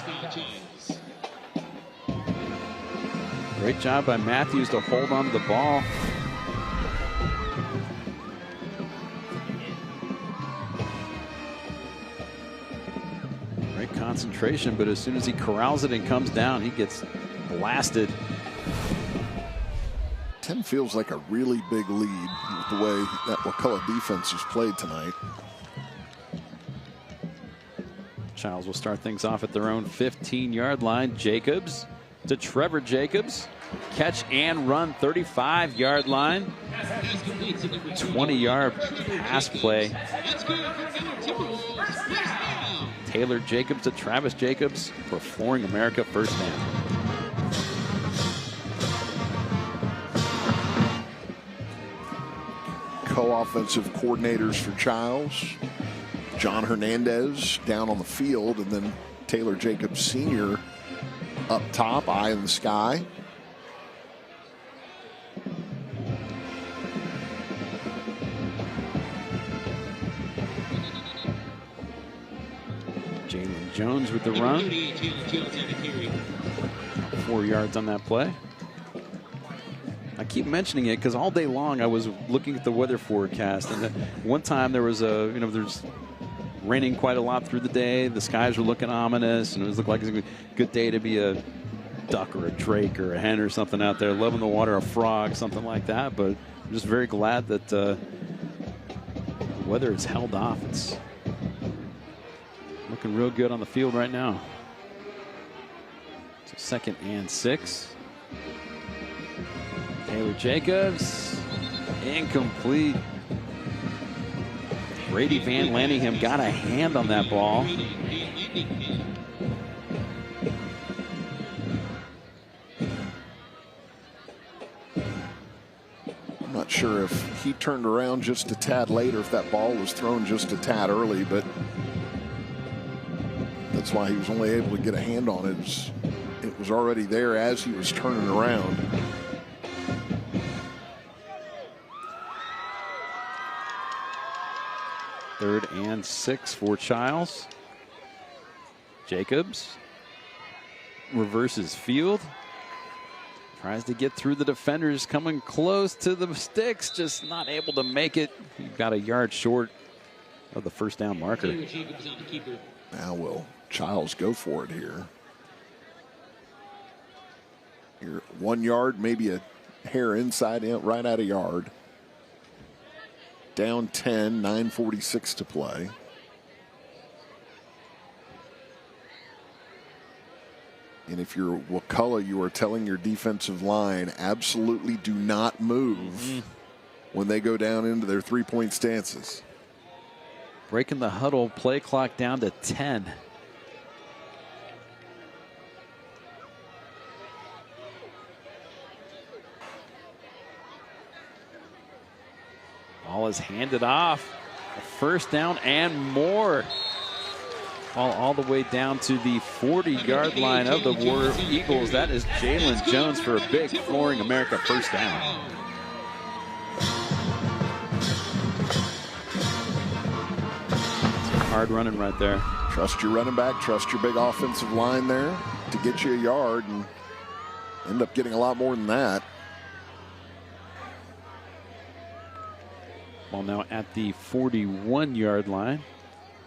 Great job by Matthews to hold on to the ball. Great concentration, but as soon as he corrals it and comes down, he gets blasted. 10 feels like a really big lead with the way that Wakulla defense has played tonight. Chiles will start things off at their own 15-yard line. Jacobs to Trevor Jacobs. Catch and run, 35-yard line. 20-yard pass play. Taylor Jacobs to Travis Jacobs for Flooring America first down. Co-offensive coordinators for Chiles. John Hernandez down on the field, and then Taylor Jacobs Sr. up top, eye in the sky. Jalen Jones with the run. 4 yards on that play. I keep mentioning it because all day long I was looking at the weather forecast, and one time there was there's raining quite a lot through the day. The skies were looking ominous, and it looked like it was a good day to be a duck or a drake or a hen or something out there, loving the water, a frog, something like that. But I'm just very glad that the weather is held off. It's looking real good on the field right now. So 2nd and 6. Taylor Jacobs, incomplete. Brady Van Lanningham got a hand on that ball. I'm not sure if he turned around just a tad later, if that ball was thrown just a tad early, but that's why he was only able to get a hand on it. It was already there as he was turning around. Third and 6 for Chiles. Jacobs reverses field. Tries to get through the defenders, coming close to the sticks, just not able to make it. He got a yard short of the first down marker. Now will Chiles go for it here? Here, 1 yard, maybe a hair inside, right at a yard. Down 10, 9:46 to play. And if you're Wakulla, you are telling your defensive line, absolutely do not move when they go down into their three-point stances. Breaking the huddle, play clock down to 10. Ball is handed off. A first down and more. Ball all the way down to the 40-yard line of the War Eagles. That is Jalen Jones for a big Flooring America first down. Hard running right there. Trust your running back, trust your big offensive line there to get you a yard, and end up getting a lot more than that. Ball now at the 41-yard line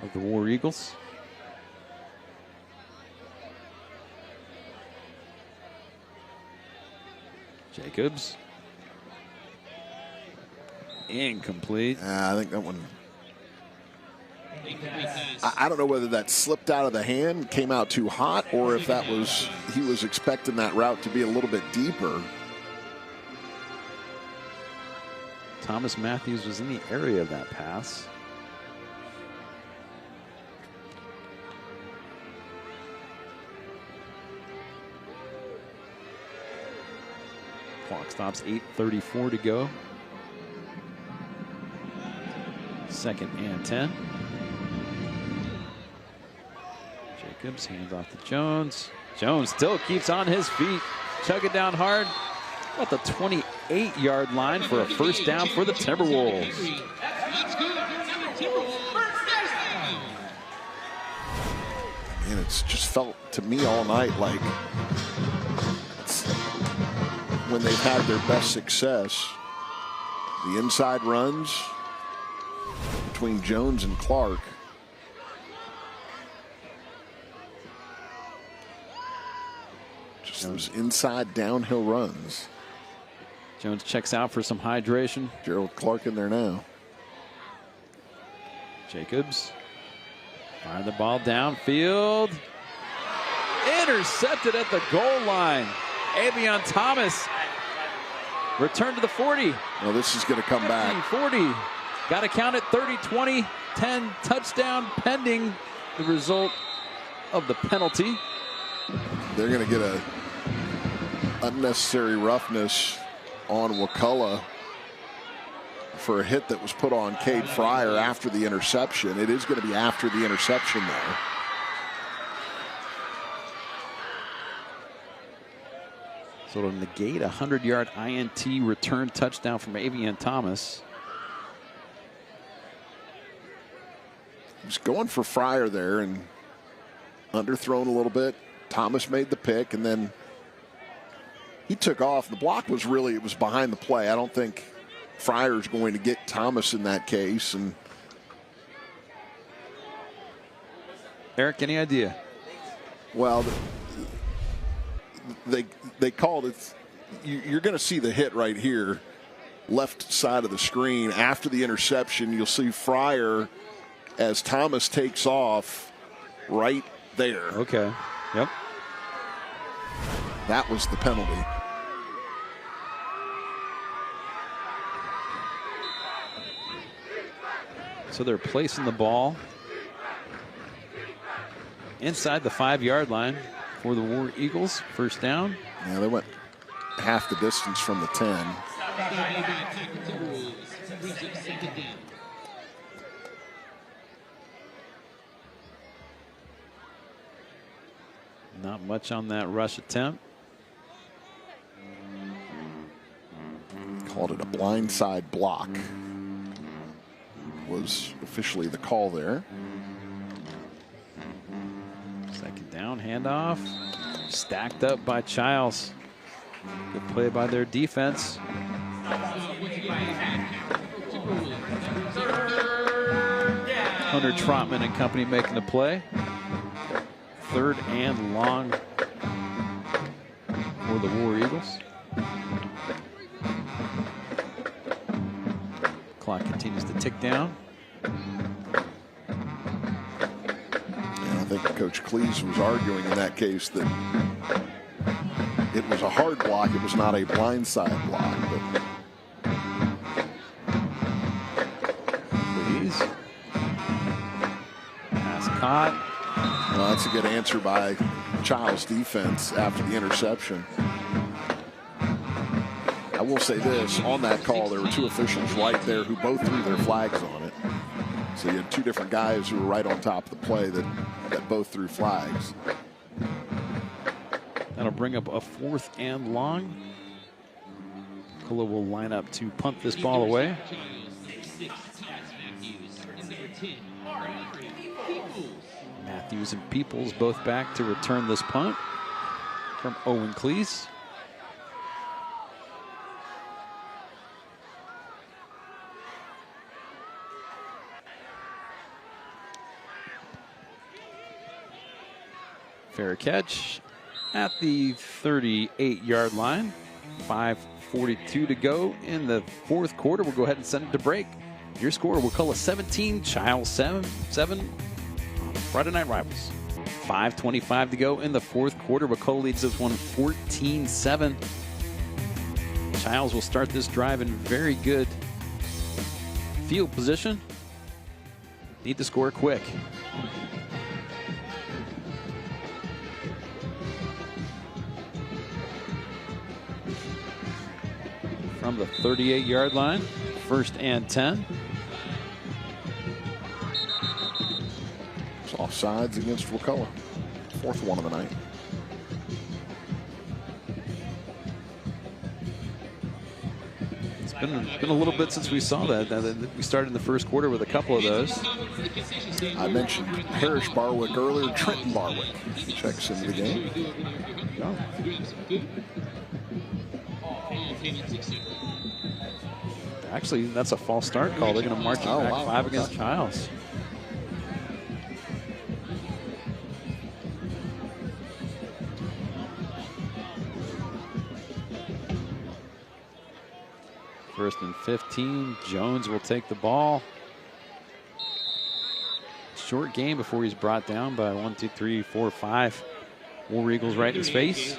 of the War Eagles. Jacobs. Incomplete. I think that one, I don't know whether that slipped out of the hand, came out too hot, or if that was, he was expecting that route to be a little bit deeper. Thomas Matthews was in the area of that pass. Clock stops, 8:34 to go. 2nd and 10. Jacobs hands off to Jones. Jones still keeps on his feet. Chug it down hard. About the 28-yard line for a first down for the Timberwolves. And it's just felt to me all night like when they've had their best success, the inside runs between Jones and Clark. Just those inside downhill runs. Jones checks out for some hydration. Gerald Clark in there now. Jacobs. Firing the ball downfield. Intercepted at the goal line. Avion Thomas. Return to the 40. Well, this is going to come back. 40. Got to count it. 30, 20, 10. Touchdown pending the result of the penalty. They're going to get a unnecessary roughness on Wakulla for a hit that was put on Cade Fryer after the interception. It is going to be after the interception there. So to negate a 100-yard INT return touchdown from Avion Thomas. He's going for Fryer there, and underthrown a little bit. Thomas made the pick, and then he took off. The block was really, it was behind the play. I don't think Fryer's going to get Thomas in that case. And Eric, any idea? Well, they called it. You're going to see the hit right here, left side of the screen. After the interception, you'll see Fryer as Thomas takes off right there. Okay. Yep. That was the penalty. So they're placing the ball inside the 5-yard line for the War Eagles. First down. Yeah, they went half the distance from the 10. Not much on that rush attempt. Called it a blindside block. Was officially the call there. Second down, handoff. Stacked up by Chiles. Good play by their defense. Hunter Trotman and company making the play. 3rd and long for the War Eagles. Clock continues to tick down. I think Coach Cleese was arguing in that case that it was a hard block. It was not a blindside block. But Cleese. Pass caught. Well, that's a good answer by Chiles' defense after the interception. I will say this, on that call, there were 2 officials right there who both threw their flags on it. So you had 2 different guys who were right on top of the play that both threw flags. That'll bring up a 4th and long. Wakulla will line up to punt this ball away. Matthews and Peoples both back to return this punt from Owen Cleese. Fair catch at the 38-yard line. 5:42 to go in the 4th quarter. We'll go ahead and send it to break. Your score, Wakulla 17, Chiles 7. Friday Night Rivals. 5:25 to go in the 4th quarter. Wakulla leads this one 14-7. Chiles will start this drive in very good field position. Need to score quick. From the 38-yard line, 1st and 10. It's offsides against Wakulla. 4th one of the night. It's been a little bit since we saw that. We started in the 1st quarter with a couple of those. I mentioned Parrish Barwick earlier. Trenton Barwick checks into the game. Oh. Actually, that's a false start call. They're going to march it back 5 against Chiles. First and 15. Jones will take the ball. Short game before he's brought down by 1, 2, 3, 4, 5. War Eagles right in his face.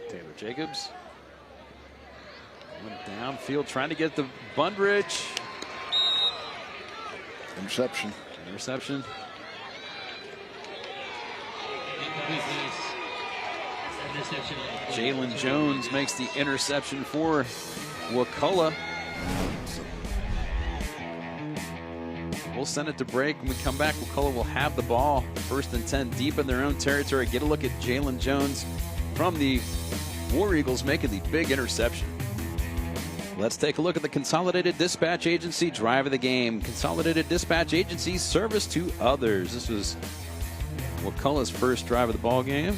Taylor Jacobs. Went downfield trying to get the Bundridge. Interception. Jalen Jones makes the interception for Wakulla. We'll send it to break. When we come back, Wakulla will have the ball. 1st and 10 deep in their own territory. Get a look at Jalen Jones from the War Eagles making the big interception. Let's take a look at the Consolidated Dispatch Agency drive of the game. Consolidated Dispatch Agency, service to others. This was Wakulla's first drive of the ball game.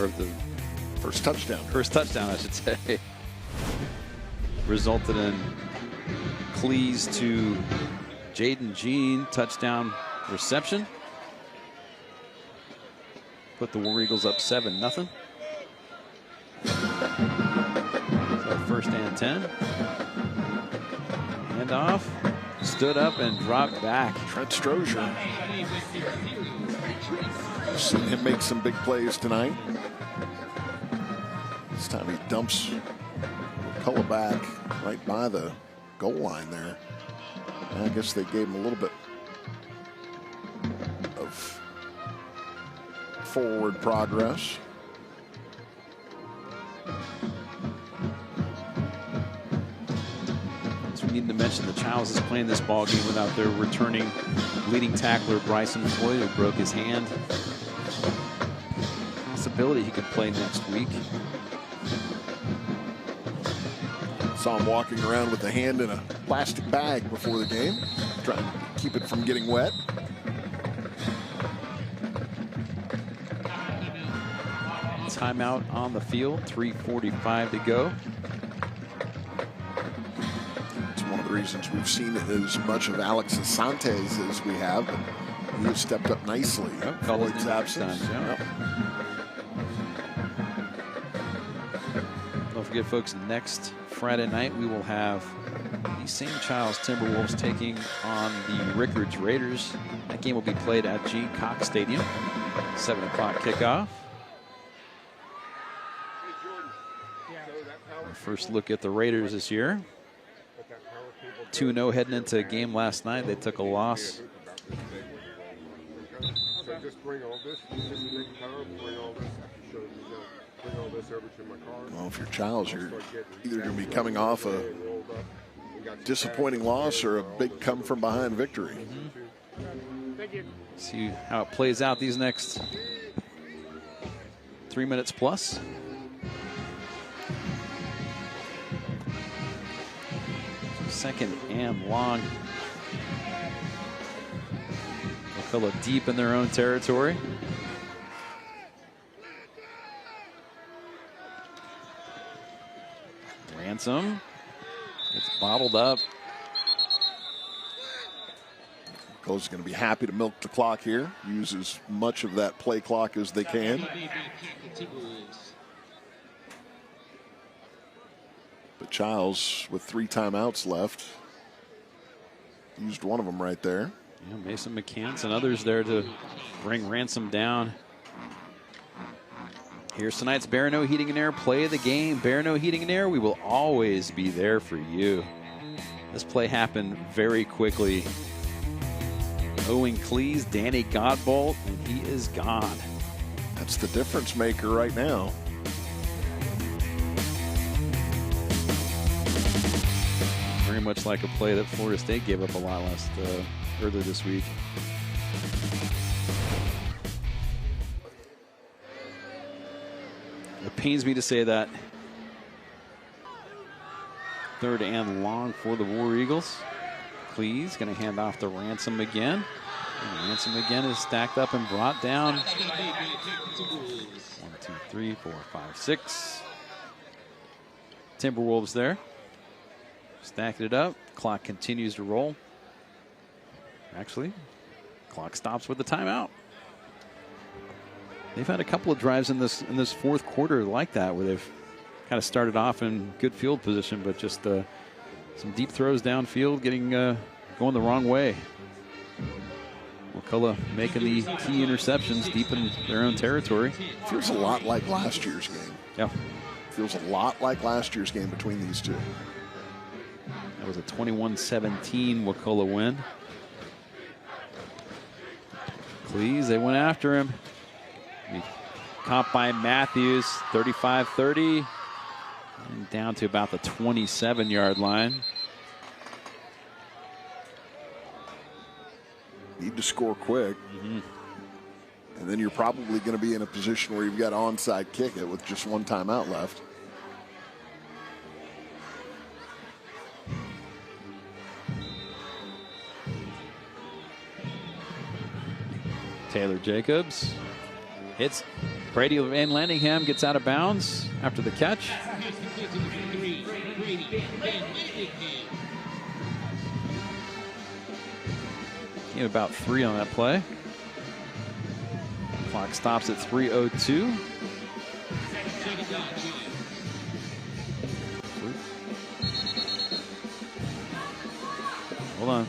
Or the first touchdown. First touchdown, I should say. Resulted in Chiles to Jaden Jean touchdown reception. Put the War Eagles up 7-0. So first and 10. Hand off. Stood up and dropped back. Trent Strozier. Seen him make some big plays tonight. This time he dumps Wakulla back right by the goal line there. And I guess they gave him a little bit of forward progress. So we need to mention the Chiles is playing this ball game without their returning leading tackler Bryson Floyd, who broke his hand. Possibility he could play next week. Saw him walking around with the hand in a plastic bag before the game, trying to keep it from getting wet. Timeout on the field, 3:45 to go. It's one of the reasons we've seen as much of Alex Assantes as we have, but he has stepped up nicely. Floyd's absence. Don't forget, folks, next Friday night we will have the same Chiles Timberwolves taking on the Rickards Raiders. That game will be played at G. Cox Stadium. 7 o'clock kickoff. Our first look at the Raiders this year. 2-0 heading into a game last night. They took a loss. Well, if you're Chiles, you're either going to be coming off a disappointing loss or a big come-from-behind victory. See how it plays out these next 3 minutes plus. Second and long. Wakulla deep in their own territory. Ransom. It's bottled up. Wakulla's going to be happy to milk the clock here. Use as much of that play clock as they can. But Chiles, with 3 timeouts left, used one of them right there. Yeah, Mason McCants and others there to bring Ransom down. Here's tonight's Barineau Heating and Air play of the game. Barineau Heating and Air, we will always be there for you. This play happened very quickly. Owen Cleese, Danny Godbolt, and he is gone. That's the difference maker right now. Very much like a play that Florida State gave up a lot earlier this week. It pains me to say that. 3rd and long for the War Eagles. Cleese going to hand off to Ransom again. And Ransom again is stacked up and brought down. 1, 2, 3, 4, 5, 6. Timberwolves there. Stacked it up. Clock continues to roll. Actually, clock stops with the timeout. They've had a couple of drives in this 4th quarter like that, where they've kind of started off in good field position, but just some deep throws downfield, getting going the wrong way. Wakulla making the key interceptions deep in their own territory. Feels a lot like last year's game. Yeah. Feels a lot like last year's game between these two. That was a 21-17 Wakulla win. Cleese, they went after him. Caught by Matthews, 35-30. And down to about the 27-yard line. Need to score quick. And then you're probably going to be in a position where you've got onside kick it with just 1 timeout left. Taylor Jacobs hits Brady Van Landingham, gets out of bounds after the catch. Gained about 3 on that play. Clock stops at 3:02. Hold on.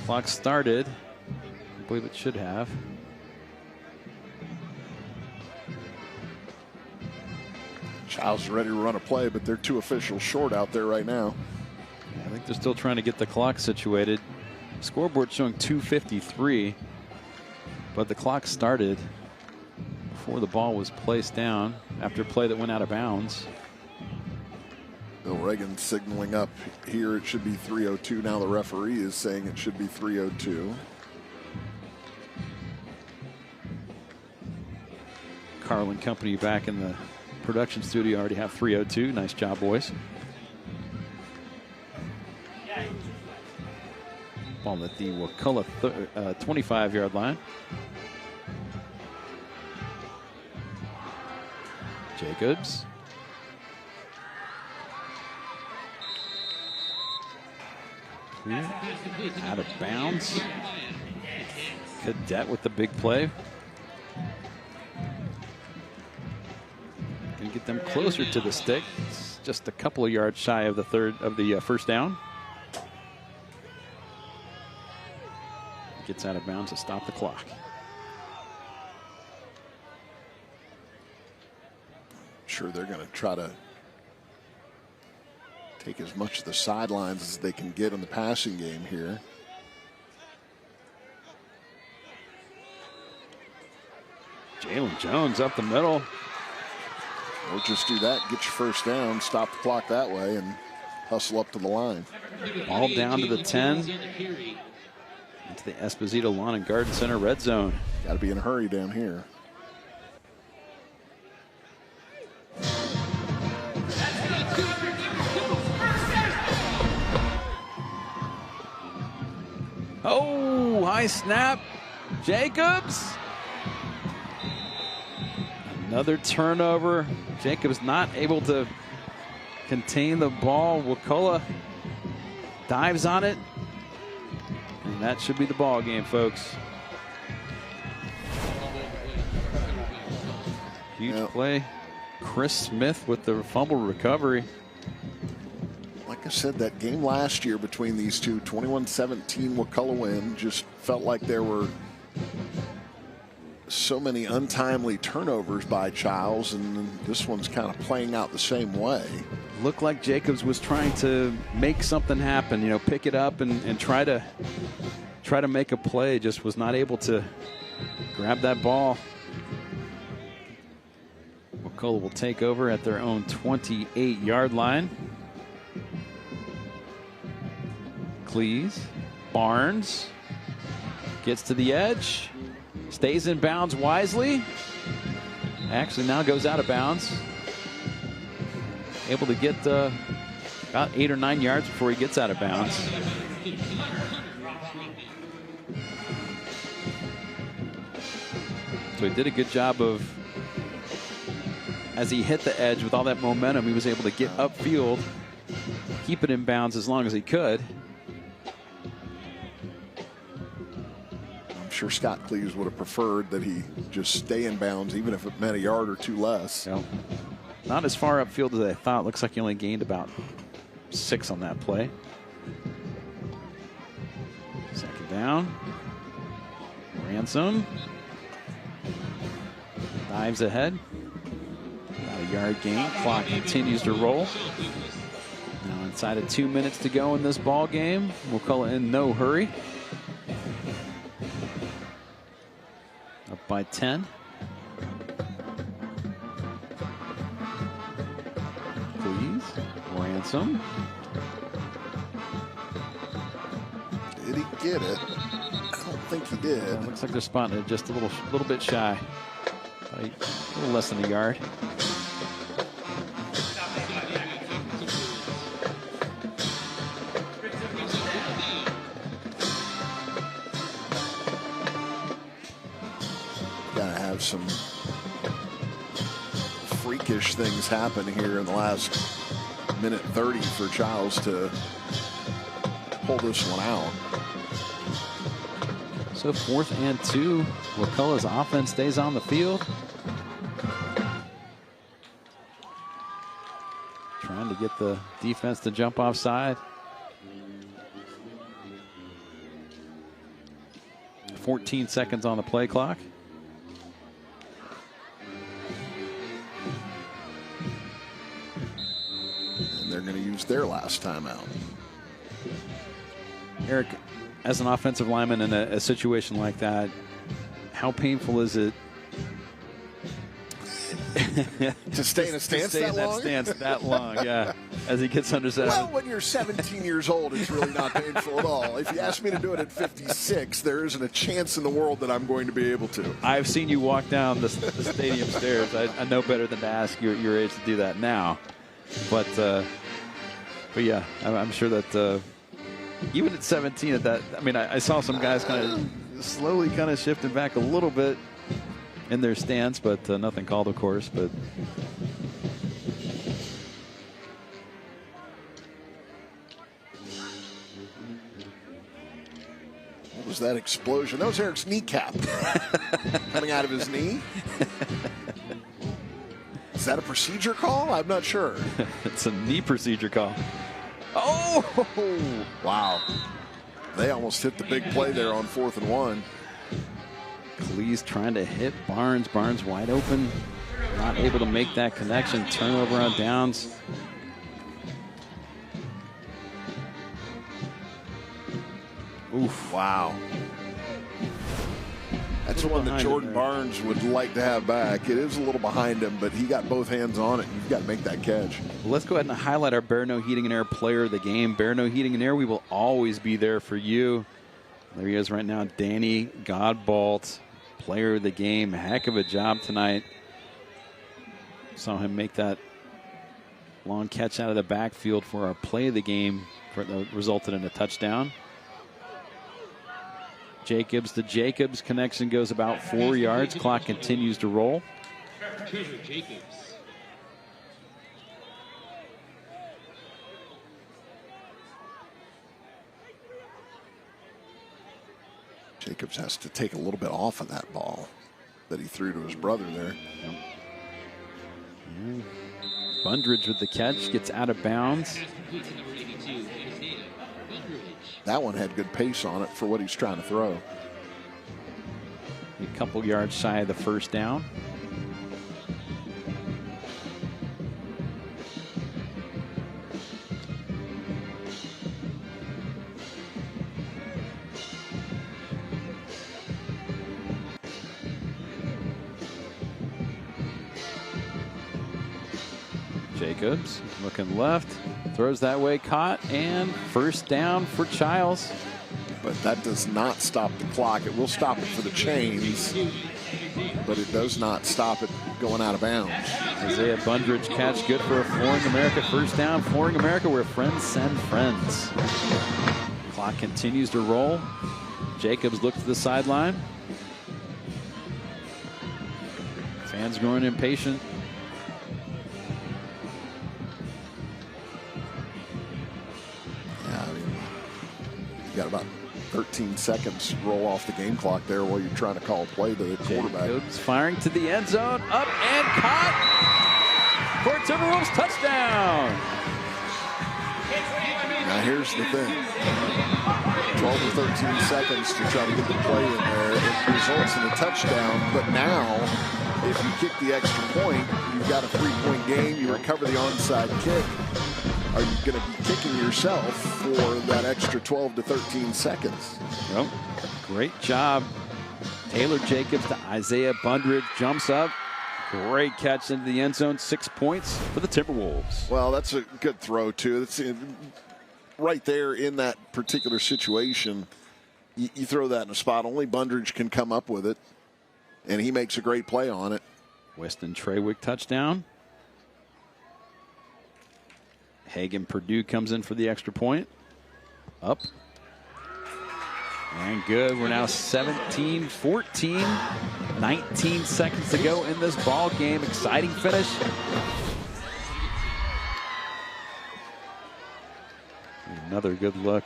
Clock started. I believe it should have. Chiles is ready to run a play, but they're 2 officials short out there right now. I think they're still trying to get the clock situated. Scoreboard showing 2:53, but the clock started before the ball was placed down after a play that went out of bounds. Bill Reagan signaling up here. It should be 3:02. Now the referee is saying it should be 3:02. Carlin Company back in the production studio already have 3:02. Nice job, boys. Ball at the Wakulla 25-yard line. Jacobs. Out of bounds. Cadet with the big play. Gonna get them closer to the stick. It's just a couple of yards shy of the first down. Gets out of bounds to stop the clock. Sure, they're going to try to take as much of the sidelines as they can get in the passing game here. Jalen Jones up the middle. Or just do that, get your first down, stop the clock that way, and hustle up to the line. Ball down to the 10. Into the Esposito Lawn and Garden Center red zone. Got to be in a hurry down here. Oh, high snap. Jacobs. Another turnover. Jacobs not able to contain the ball. Wakulla dives on it. And that should be the ball game, folks. Huge play. Chris Smith with the fumble recovery. Like I said, that game last year between these two, 21-17 Wakulla win, just felt like there were so many untimely turnovers by Chiles, and this one's kind of playing out the same way. Looked like Jacobs was trying to make something happen, you know, pick it up and try to make a play. Just was not able to grab that ball. Wakulla will take over at their own 28-yard line. Cleese, Barnes gets to the edge, stays in bounds wisely. Actually now goes out of bounds. Able to get about 8 or 9 yards before he gets out of bounds. So he did a good job of, as he hit the edge with all that momentum, he was able to get upfield, keep it in bounds as long as he could. I'm sure Scott Cleves would have preferred that he just stay in bounds, even if it meant a yard or two less. Yep. Not as far upfield as I thought. Looks like he only gained about 6 on that play. Second down. Ransom dives ahead. About a yard gain. Clock continues to roll. Now inside of 2 minutes to go in this ball game. Wakulla in no hurry. Up by 10. Please. Ransom. Did he get it? I don't think he did. Yeah, looks like they're spotting it just a little bit shy. A little less than a yard. have some freakish things happen here in the last minute 30 for Chiles to pull this one out. So 4th and 2. Wakulla's offense stays on the field. Trying to get the defense to jump offside. 14 seconds on the play clock. And they're going to use their last timeout. Eric, as an offensive lineman in a situation like that, how painful is it to stay in a stance that long? Yeah, as he gets under center. Well, when you're 17 years old, it's really not painful at all. If you ask me to do it at 56, there isn't a chance in the world that I'm going to be able to. I've seen you walk down the stadium stairs. I know better than to ask your age to do that now. But yeah, I'm sure that even at 17, at that, I mean, I saw some guys kind of slowly kind of shifting back a little bit in their stance, but nothing called, of course. But what was that explosion? That was Eric's kneecap coming out of his knee. Is that a procedure call? I'm not sure. It's a knee procedure call. Oh! Wow. They almost hit the big play there on 4th and 1. Cleese trying to hit Barnes. Barnes wide open. Not able to make that connection. Turnover on downs. Oof. Wow. That's the one that Jordan Barnes would like to have back. It is a little behind him, but he got both hands on it. You've got to make that catch. Well, let's go ahead and highlight our Barineau Heating and Air player of the game. Barineau Heating and Air, we will always be there for you. There he is right now, Danny Godbolt, player of the game. Heck of a job tonight. Saw him make that long catch out of the backfield for our play of the game that resulted in a touchdown. Jacobs to Jacobs. Connection goes about 4 yards. Clock continues to roll. Jacobs. Jacobs has to take a little bit off of that ball that he threw to his brother there. Bundridge with the catch, gets out of bounds. That one had good pace on it for what he's trying to throw. A couple yards shy of the first down. Jacobs looking left, throws that way, caught, and first down for Chiles. But that does not stop the clock. It will stop it for the chains, but it does not stop it going out of bounds. Isaiah Bundridge catch, good for a Flooring America first down. Flooring America, where friends send friends. Clock continues to roll. Jacobs looks to the sideline. Fans growing impatient. Yeah, I mean, you got about 13 seconds to roll off the game clock there while you're trying to call a play to the quarterback. Jacobs firing to the end zone, up and caught for a Timberwolves touchdown. Now here's the thing. 12 or 13 seconds to try to get the play in there. It results in a touchdown, but now if you kick the extra point, you've got a 3-point game, you recover the onside kick. Are you going to be kicking yourself for that extra 12 to 13 seconds? Yep. Great job. Taylor Jacobs to Isaiah Bundridge, jumps up. Great catch into the end zone. 6 points for the Timberwolves. Well, that's a good throw, too. It's right there in that particular situation. You throw that in a spot. Only Bundridge can come up with it, and he makes a great play on it. Weston Trawick touchdown. Hagen Purdue comes in for the extra point. Up. And good. We're now 17-14. 19 seconds to go in this ball game. Exciting finish. Another good look.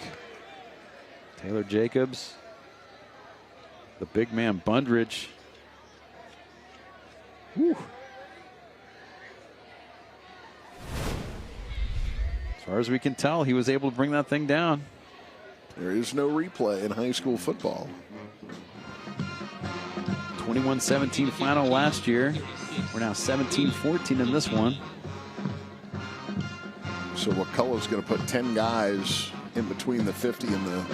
Taylor Jacobs. The big man Bundridge. Whew. As far as we can tell, he was able to bring that thing down. There is no replay in high school football. 21-17 final last year. We're now 17-14 in this one. So Wakulla's going to put 10 guys in between the 50 and the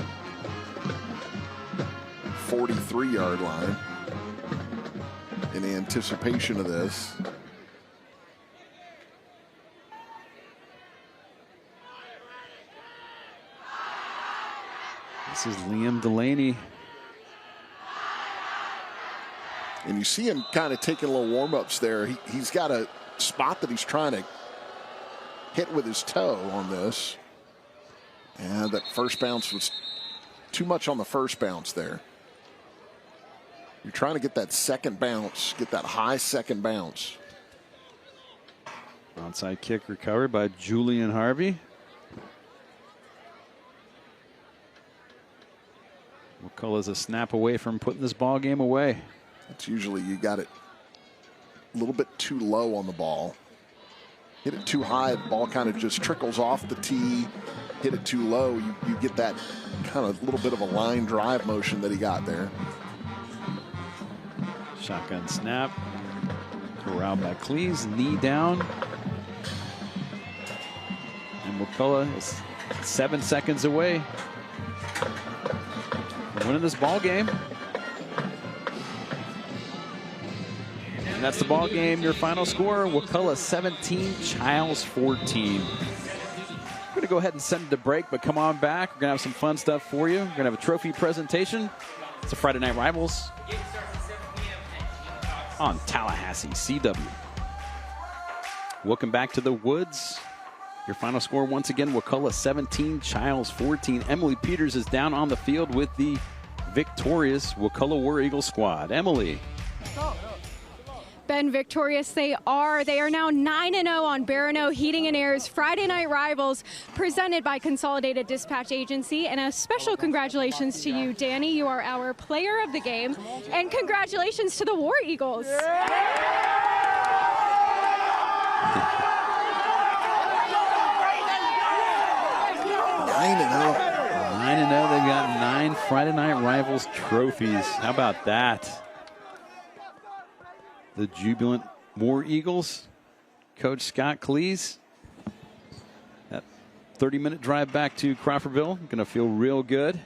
43-yard line in anticipation of this. This is Liam Delaney. And you see him kind of taking a little warm-ups there. He's got a spot that he's trying to hit with his toe on this. And that first bounce was too much on the first bounce there. You're trying to get that second bounce, get that high second bounce. Onside kick recovered by Julian Harvey. Wakulla's a snap away from putting this ball game away. It's usually you got it a little bit too low on the ball. Hit it too high, the ball kind of just trickles off the tee. Hit it too low, you get that kind of little bit of a line drive motion that he got there. Shotgun snap. Corralled by Cleese, knee down. And Wakulla is 7 seconds away from winning this ball game. And that's the ball game. Your final score, Wakulla 17, Chiles 14. We're going to go ahead and send it to break, but come on back. We're going to have some fun stuff for you. We're going to have a trophy presentation. It's a Friday Night Rivals on Tallahassee CW. Welcome back to the Woods. Your final score once again, Wakulla 17, Chiles 14. Emily Peters is down on the field with the victorious Wakulla War Eagle squad. Emily. Ben, victorious they are. They are now 9-0 on Barineau Heating and Air's Friday Night Rivals, presented by Consolidated Dispatch Agency. And a special congratulations to you, Danny. You are our player of the game. And congratulations to the War Eagles. 9-0. They've got 9 Friday Night Rivals trophies. How about that? The jubilant War Eagles, Coach Scott Cleese. That 30-minute drive back to Crawfordville, going to feel real good.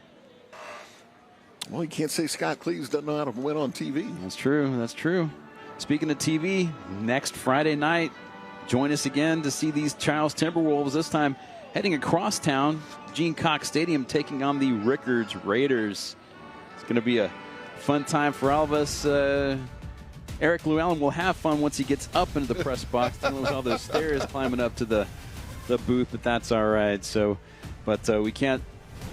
Well, you can't say Scott Cleese doesn't know how to win on TV. That's true. That's true. Speaking of TV, next Friday night, join us again to see these Chiles Timberwolves, this time heading across town, Gene Cox Stadium, taking on the Rickards Raiders. It's going to be a fun time for all of us. Eric Llewellyn will have fun once he gets up into the press box, dealing with all those stairs climbing up to the booth, but that's all right. So, but we can't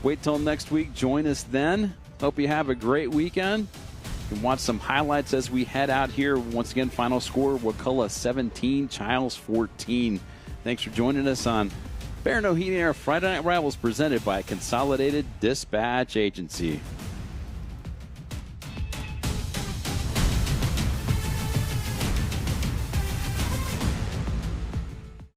wait till next week. Join us then. Hope you have a great weekend. You can watch some highlights as we head out here. Once again, final score, Wakulla 17, Chiles 14. Thanks for joining us on Barineau Heating and Air Friday Night Rivals, presented by Consolidated Dispatch Agency.